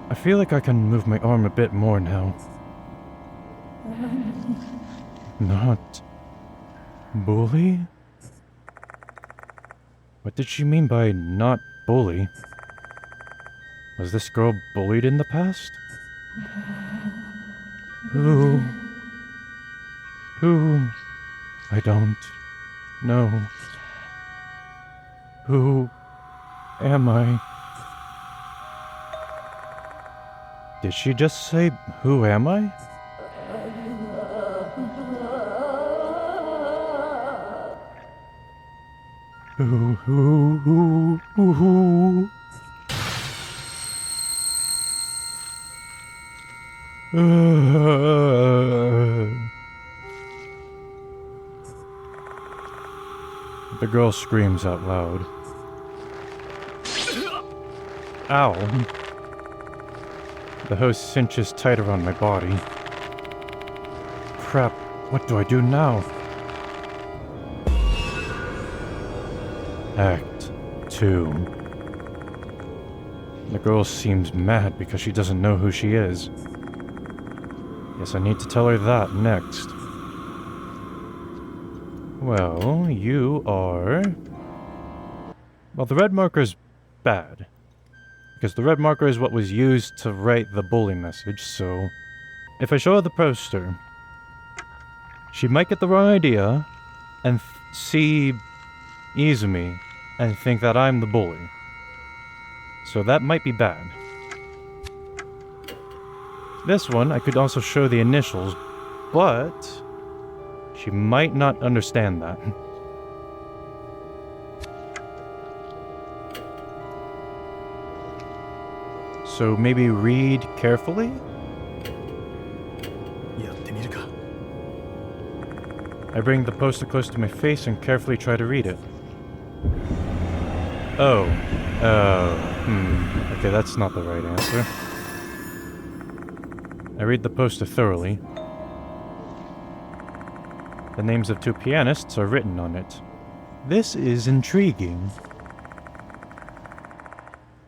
Speaker 1: I feel like I can move my arm a bit more now. Not bully? What did she mean by not bully? Was this girl bullied in the past? Who? I don't know. Who am I? Did she just say, who am I? Who? The girl screams out loud. Ow. The hose cinches tight around my body. Crap, what do I do now? Act 2. The girl seems mad because she doesn't know who she is. Guess I need to tell her that next. Well, you are... Well, the red marker's bad. Because the red marker is what was used to write the bully message, so... If I show her the poster, she might get the wrong idea and see Izumi and think that I'm the bully. So that might be bad. This one, I could also show the initials, but she might not understand that. So maybe read carefully? I bring the poster close to my face and carefully try to read it. Okay, that's not the right answer. I read the poster thoroughly. The names of two pianists are written on it. This is intriguing.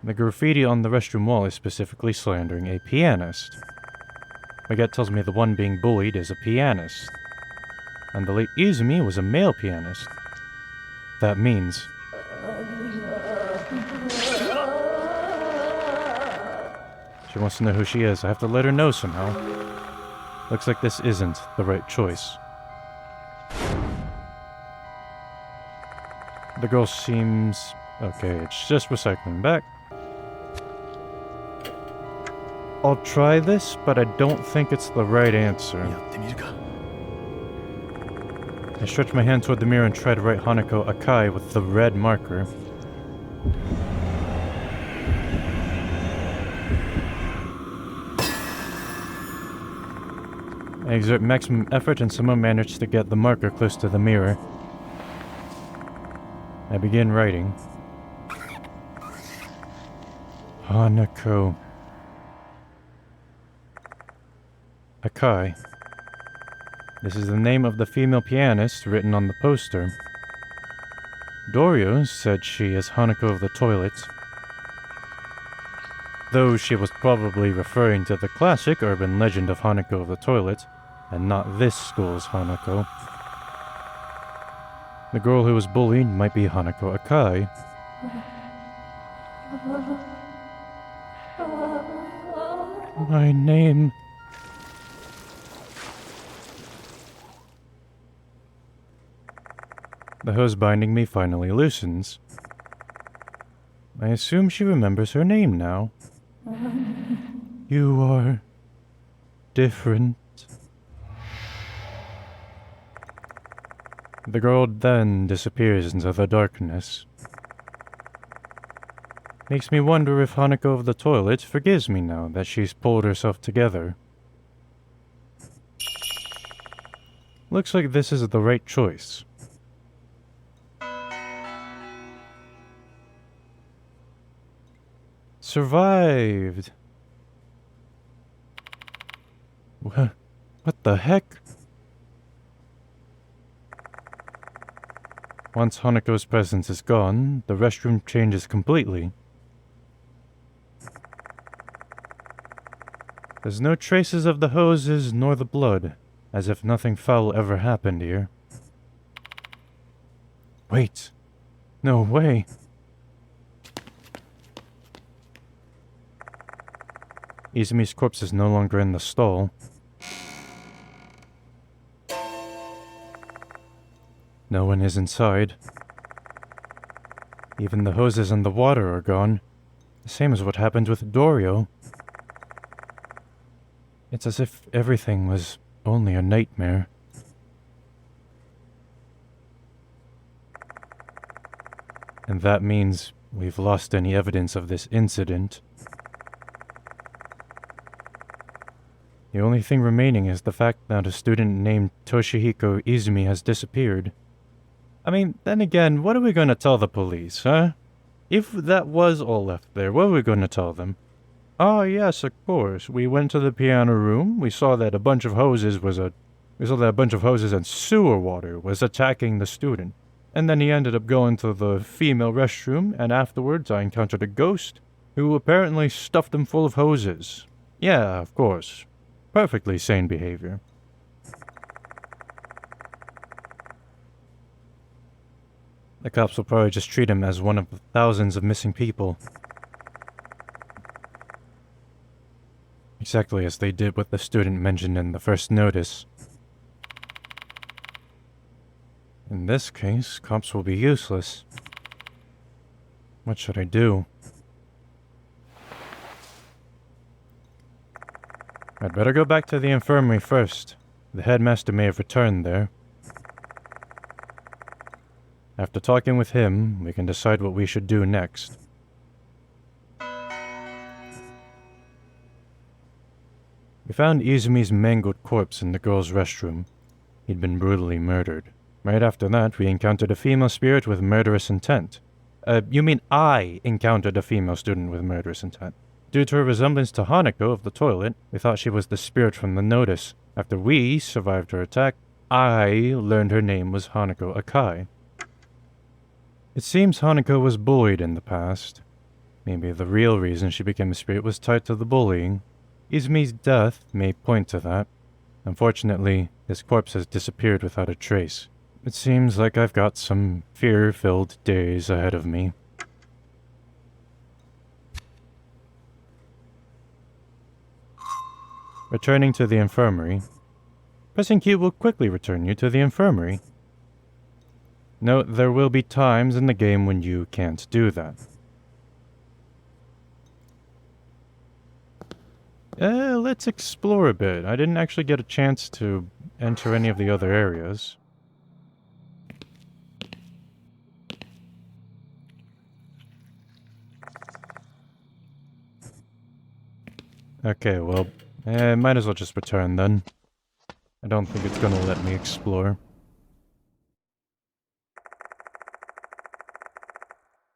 Speaker 1: The graffiti on the restroom wall is specifically slandering a pianist. My gut tells me the one being bullied is a pianist. And the late Izumi was a male pianist. That means... She wants to know who she is. I have to let her know somehow. Looks like this isn't the right choice. The girl seems... Okay, it's just recycling back. I'll try this, but I don't think it's the right answer. I stretch my hand toward the mirror and try to write Hanako Akai with the red marker. I exert maximum effort and somehow manage to get the marker close to the mirror. I begin writing. Hanako Akai. This is the name of the female pianist written on the poster. Dorio said she is Hanako of the toilet, though she was probably referring to the classic urban legend of Hanako of the toilet, and not this school's Hanako. The girl who was bullied might be Hanako Akai. My name... The hose binding me finally loosens. I assume she remembers her name now. You are... different. The girl then disappears into the darkness. Makes me wonder if Hanako of the toilet forgives me now that she's pulled herself together. Looks like this is the right choice. Survived! What the heck? Once Hanako's presence is gone, the restroom changes completely. There's no traces of the hoses nor the blood, as if nothing foul ever happened here. Wait. No way. Izumi's corpse is no longer in the stall. No one is inside. Even the hoses and the water are gone. The same as what happened with Dorio. It's as if everything was only a nightmare. And that means we've lost any evidence of this incident. The only thing remaining is the fact that a student named Toshihiko Izumi has disappeared. I mean, then again, what are we going to tell the police, huh? If that was all left there, what are we going to tell them? Ah, yes, of course. We went to the piano room. We saw that a bunch of hoses and sewer water was attacking the student. And then he ended up going to the female restroom, and afterwards I encountered a ghost who apparently stuffed him full of hoses. Yeah, of course. Perfectly sane behavior. The cops will probably just treat him as one of the thousands of missing people. Exactly as they did with the student mentioned in the first notice. In this case, cops will be useless. What should I do? I'd better go back to the infirmary first. The headmaster may have returned there. After talking with him, we can decide what we should do next. We found Izumi's mangled corpse in the girl's restroom. He'd been brutally murdered. Right after that, we encountered a female spirit with murderous intent. You mean I encountered a female student with murderous intent? Due to her resemblance to Hanako of the toilet, we thought she was the spirit from the notice. After we survived her attack, I learned her name was Hanako Akai. It seems Hanako was bullied in the past. Maybe the real reason she became a spirit was tied to the bullying. Izumi's death may point to that. Unfortunately, his corpse has disappeared without a trace. It seems like I've got some fear-filled days ahead of me. Returning to the infirmary. Pressing Q will quickly return you to the infirmary. Note, there will be times in the game when you can't do that. Let's explore a bit. I didn't actually get a chance to enter any of the other areas. Okay, well, might as well just return then. I don't think it's gonna let me explore.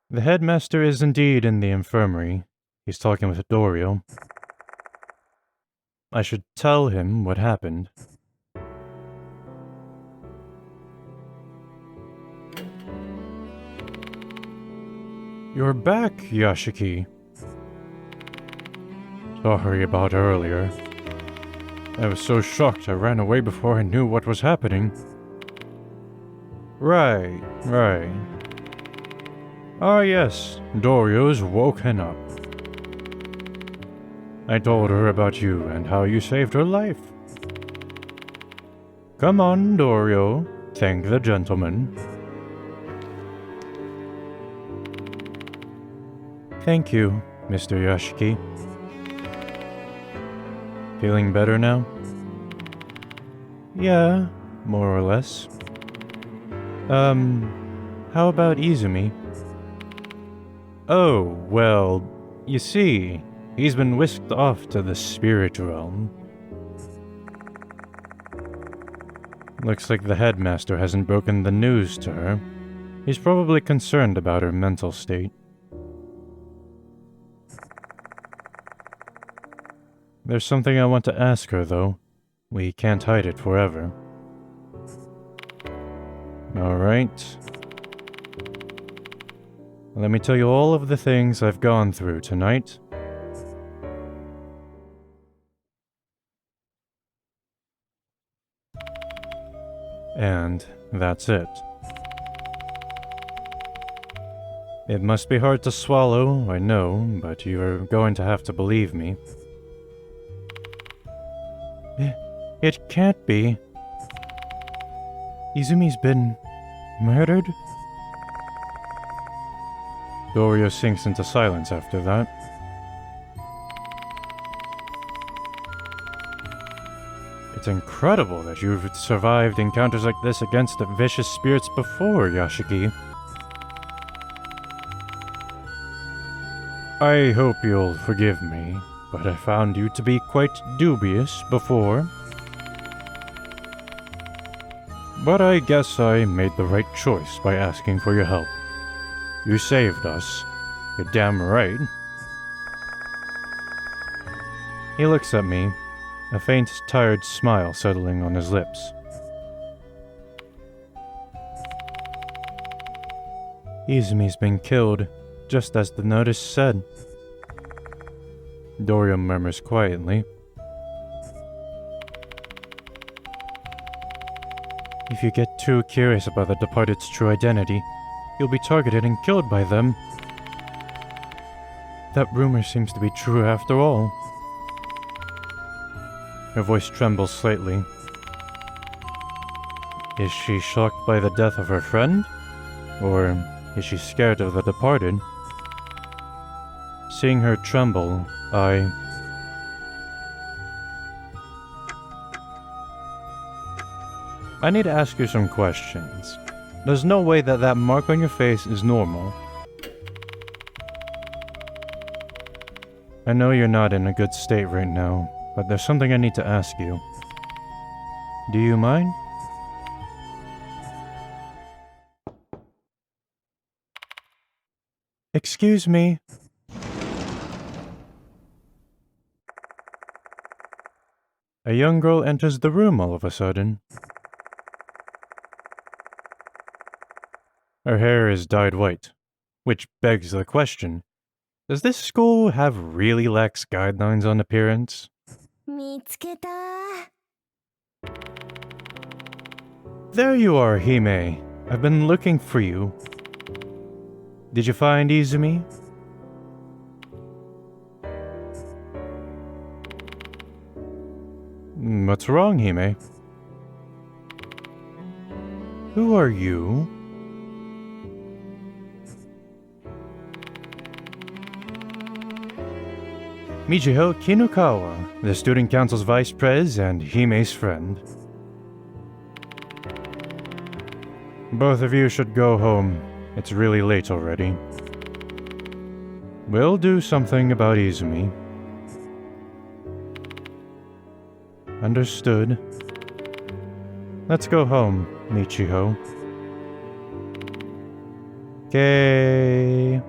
Speaker 1: The headmaster is indeed in the infirmary. He's talking with Dorio. I should tell him what happened. You're back, Yashiki. Sorry about earlier. I was so shocked I ran away before I knew what was happening. Right. Ah yes, Dorio's woken up. I told her about you and how you saved her life. Come on, Dorio. Thank the gentleman. Thank you, Mr. Yashiki. Feeling better now? Yeah, more or less. How about Izumi? Oh, well, you see, he's been whisked off to the spirit realm. Looks like the headmaster hasn't broken the news to her. He's probably concerned about her mental state. There's something I want to ask her, though. We can't hide it forever. Alright. Let me tell you all of the things I've gone through tonight. And that's it. It must be hard to swallow, I know, but you're going to have to believe me. It can't be. Izumi's been murdered? Dorio sinks into silence after that. It's incredible that you've survived encounters like this against the vicious spirits before, Yashiki. I hope you'll forgive me, but I found you to be quite dubious before. But I guess I made the right choice by asking for your help. You saved us. You're damn right. He looks at me, a faint, tired smile settling on his lips. Izumi's been killed, just as the notice said. Dorio murmurs quietly. If you get too curious about the departed's true identity, you'll be targeted and killed by them. That rumor seems to be true after all. Her voice trembles slightly. Is she shocked by the death of her friend? Or is she scared of the departed? Seeing her tremble, I need to ask you some questions. There's no way that that mark on your face is normal. I know you're not in a good state right now, but there's something I need to ask you. Do you mind? Excuse me. A young girl enters the room all of a sudden. Her hair is dyed white, which begs the question, does this school have really lax guidelines on appearance?
Speaker 3: 見つけた。
Speaker 1: There you are, Hime. I've been looking for you. Did you find Izumi? What's wrong, Hime? Who are you? Michiho Kinukawa, the student council's vice pres and Hime's friend. Both of you should go home. It's really late already. We'll do something about Izumi. Understood. Let's go home, Michiho. Okay.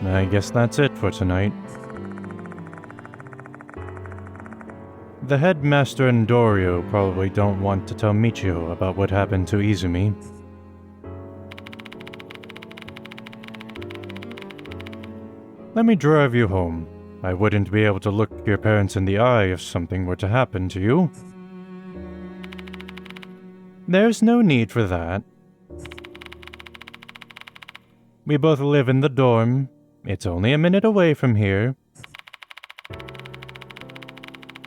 Speaker 1: I guess that's it for tonight. The headmaster and Dorio probably don't want to tell Michio about what happened to Izumi. Let me drive you home. I wouldn't be able to look your parents in the eye if something were to happen to you. There's no need for that. We both live in the dorm. It's only a minute away from here.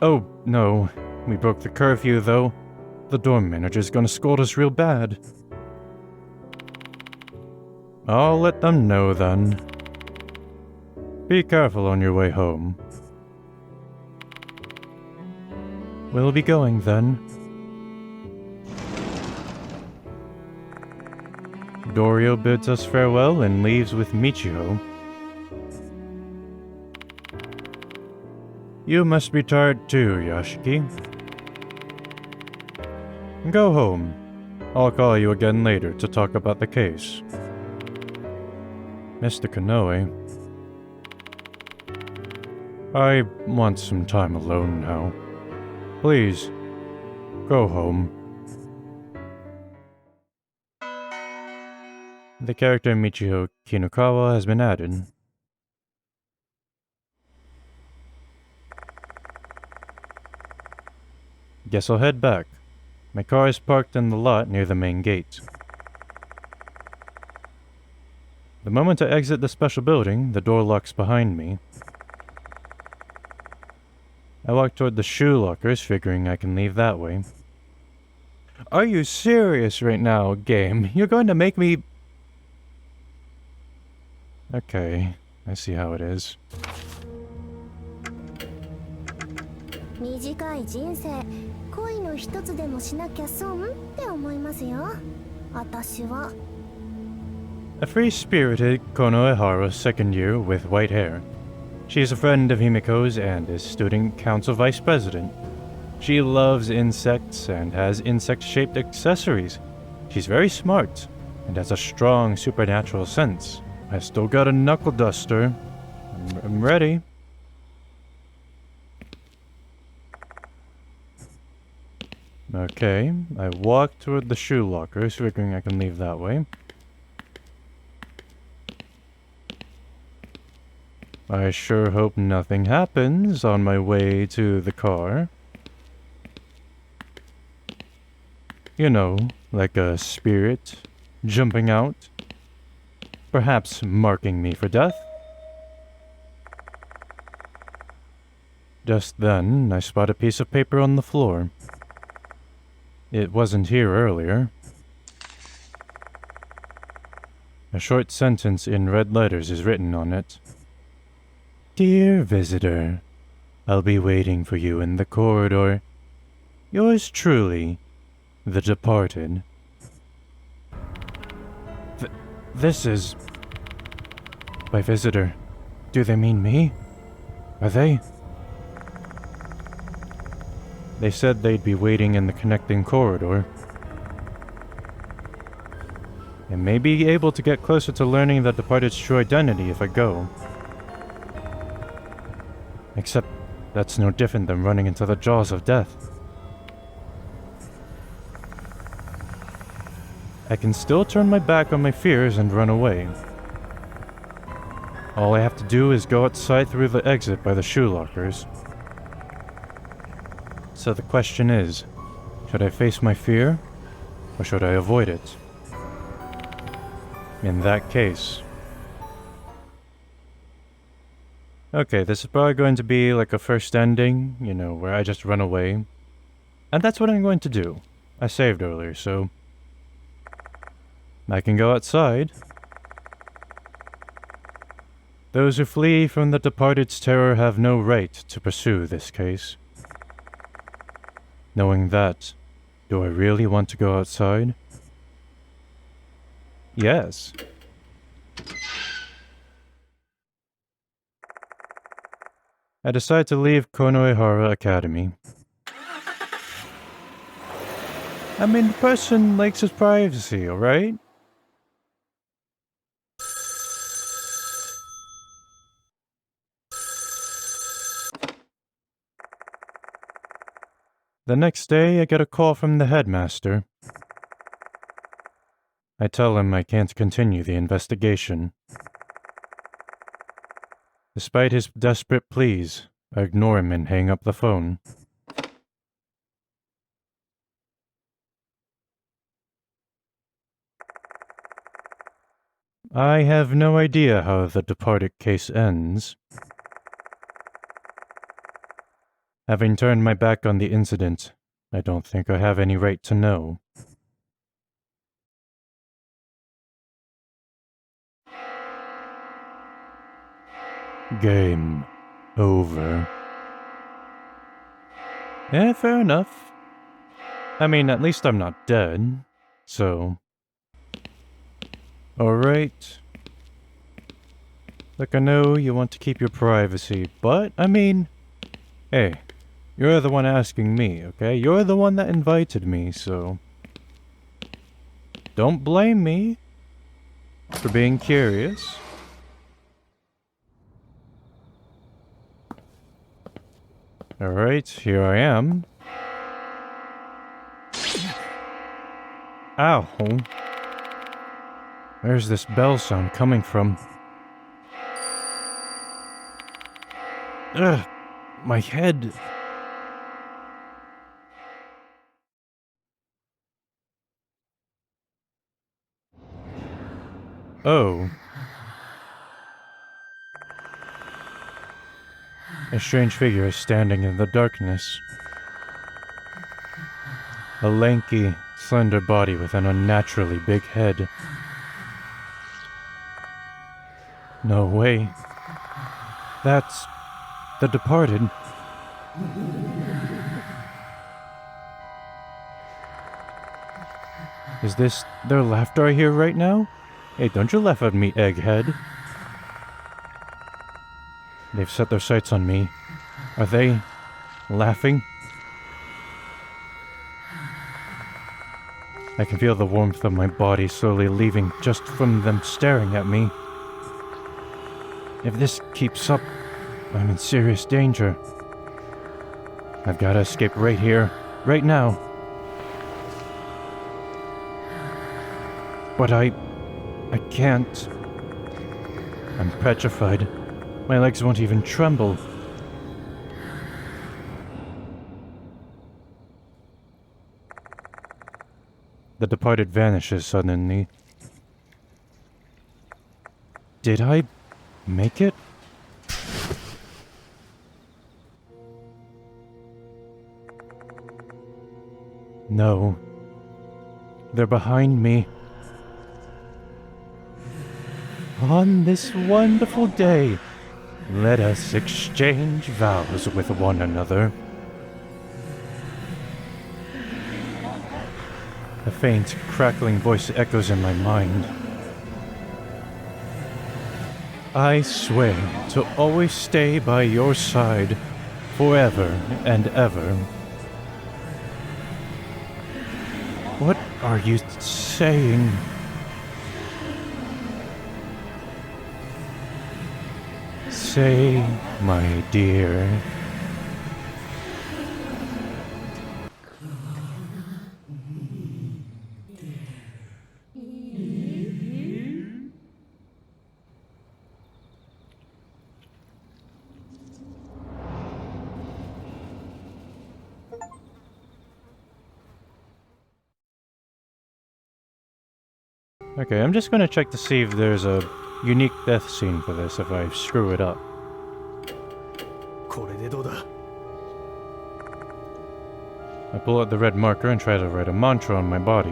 Speaker 1: Oh, no. We broke the curfew, though. The dorm manager's gonna scold us real bad. I'll let them know, then. Be careful on your way home. We'll be going, then. Dorio bids us farewell and leaves with Michio. You must be tired too, Yashiki. Go home. I'll call you again later to talk about the case. Mr. Konoe. I want some time alone now. Please, go home. The character Michio Kinukawa has been added. Guess I'll head back. My car is parked in the lot near the main gate. The moment I exit the special building, the door locks behind me. I walk toward the shoe lockers, figuring I can leave that way. Are you serious right now, game? You're going to make me... Okay, I see how it is.
Speaker 3: 短い人生、恋の一つでもしなきゃ損って思いますよ。私は。
Speaker 1: A free-spirited Konoe second year with white hair. She is a friend of Himiko's and is student council vice president. She loves insects and has insect-shaped accessories. She's very smart and has a strong supernatural sense. I still got a knuckle duster. I'm ready. Okay, I walk toward the shoe lockers, figuring I can leave that way. I sure hope nothing happens on my way to the car. You know, like a spirit jumping out, perhaps marking me for death. Just then, I spot a piece of paper on the floor. It wasn't here earlier. A short sentence in red letters is written on it. Dear visitor, I'll be waiting for you in the corridor. Yours truly, the departed. This is... By visitor, do they mean me? Are they? They said they'd be waiting in the connecting corridor. I may be able to get closer to learning the departed's true identity if I go. Except, that's no different than running into the jaws of death. I can still turn my back on my fears and run away. All I have to do is go outside through the exit by the shoe lockers. So the question is, should I face my fear, or should I avoid it? In that case... Okay, this is probably going to be like a first ending, you know, where I just run away. And that's what I'm going to do. I saved earlier, so... I can go outside. Those who flee from the departed's terror have no right to pursue this case. Knowing that, do I really want to go outside? Yes. I decide to leave Konoe Academy. I mean, the person likes his privacy, alright? The next day, I get a call from the headmaster. I tell him I can't continue the investigation. Despite his desperate pleas, I ignore him and hang up the phone. I have no idea how the departed case ends. Having turned my back on the incident, I don't think I have any right to know. Game over. Fair enough. I mean, at least I'm not dead, so... Alright. Look, I know you want to keep your privacy, but, I mean... Hey, you're the one asking me, okay? You're the one that invited me, so... Don't blame me for being curious. Alright, here I am. Ow! Where's this bell sound coming from? Ugh! My head! Oh. A strange figure is standing in the darkness. A lanky, slender body with an unnaturally big head. No way. That's... the departed. Is this their laughter I hear right now? Hey, don't you laugh at me, egghead. They've set their sights on me. Are they laughing? I can feel the warmth of my body slowly leaving just from them staring at me. If this keeps up, I'm in serious danger. I've got to escape right here, right now. But I can't. I'm petrified. My legs won't even tremble. The departed vanishes suddenly. Did I make it? No. They're behind me. On this wonderful day, let us exchange vows with one another. A faint, crackling voice echoes in my mind. I swear to always stay by your side, forever and ever. What are you saying? Say, my dear. Okay, I'm just gonna check to see if there's a unique death scene for this if I screw it up. I pull out the red marker and try to write a mantra on my body.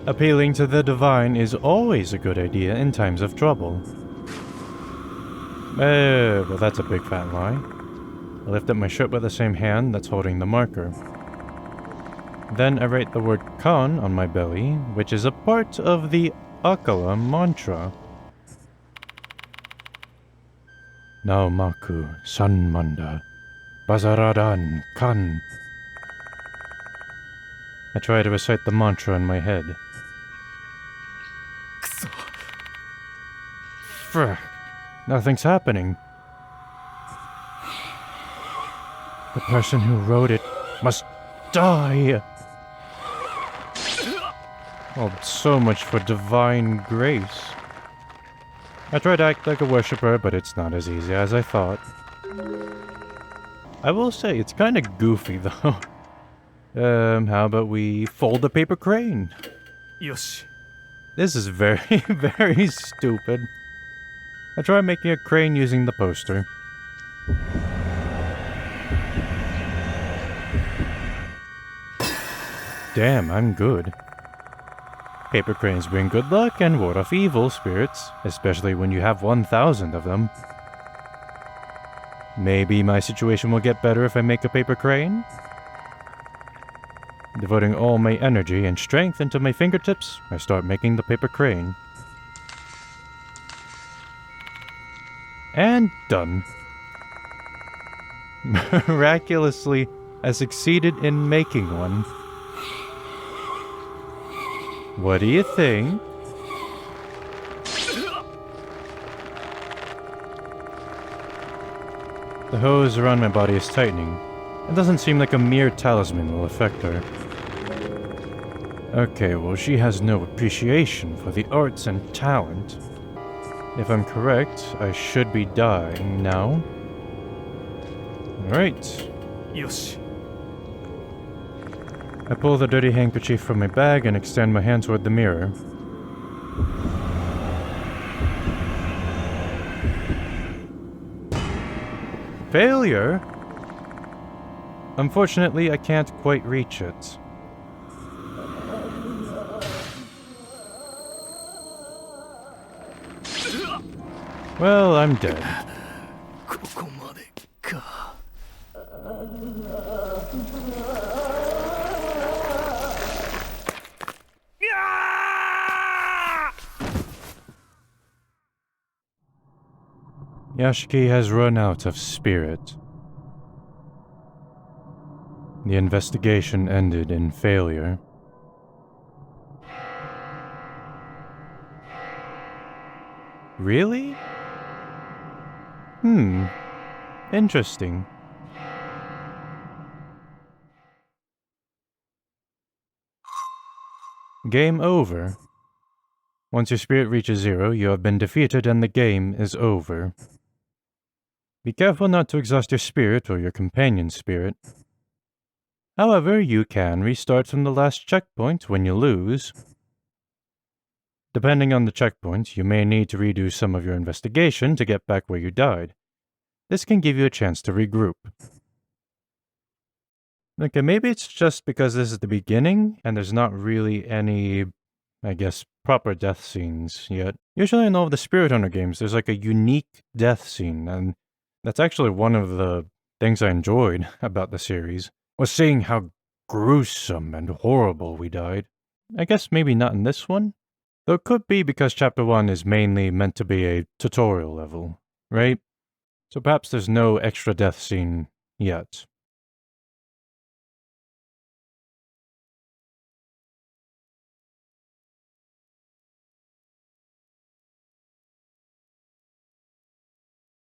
Speaker 1: Appealing to the divine is always a good idea in times of trouble. Well, that's a big fat lie. I lift up my shirt with the same hand that's holding the marker. Then I write the word Kan on my belly, which is a part of the Akala mantra. Naomaku Sanmanda Bazaradan Kan. I try to recite the mantra in my head. Frick. Nothing's happening. The person who wrote it must die. Well, so much for divine grace. I tried to act like a worshipper, but it's not as easy as I thought. I will say, it's kind of goofy, though. How about we fold a paper crane?
Speaker 2: よし
Speaker 1: This is very, very stupid. I tried making a crane using the poster. Damn, I'm good. Paper cranes bring good luck and ward off evil spirits, especially when you have 1,000 of them. Maybe my situation will get better if I make a paper crane? Devoting all my energy and strength into my fingertips, I start making the paper crane. And done. Miraculously, I succeeded in making one. What do you think? The hose around my body is tightening. It doesn't seem like a mere talisman will affect her. Okay, well, she has no appreciation for the arts and talent. If I'm correct, I should be dying now. Alright.
Speaker 2: よし
Speaker 1: I pull the dirty handkerchief from my bag and extend my hand toward the mirror. Failure? Unfortunately, I can't quite reach it. Well, I'm dead.
Speaker 2: ここまでか
Speaker 1: Yashiki has run out of spirit. The investigation ended in failure. Really? Interesting. Game over. Once your spirit reaches 0, you have been defeated and the game is over. Be careful not to exhaust your spirit or your companion's spirit. However, you can restart from the last checkpoint when you lose. Depending on the checkpoint, you may need to redo some of your investigation to get back where you died. This can give you a chance to regroup. Okay, maybe it's just because this is the beginning and there's not really any, I guess, proper death scenes yet. Usually in all of the Spirit Hunter games, there's like a unique death scene, and that's actually one of the things I enjoyed about the series, was seeing how gruesome and horrible we died. I guess maybe not in this one? Though it could be because Chapter 1 is mainly meant to be a tutorial level, right? So perhaps there's no extra death scene yet.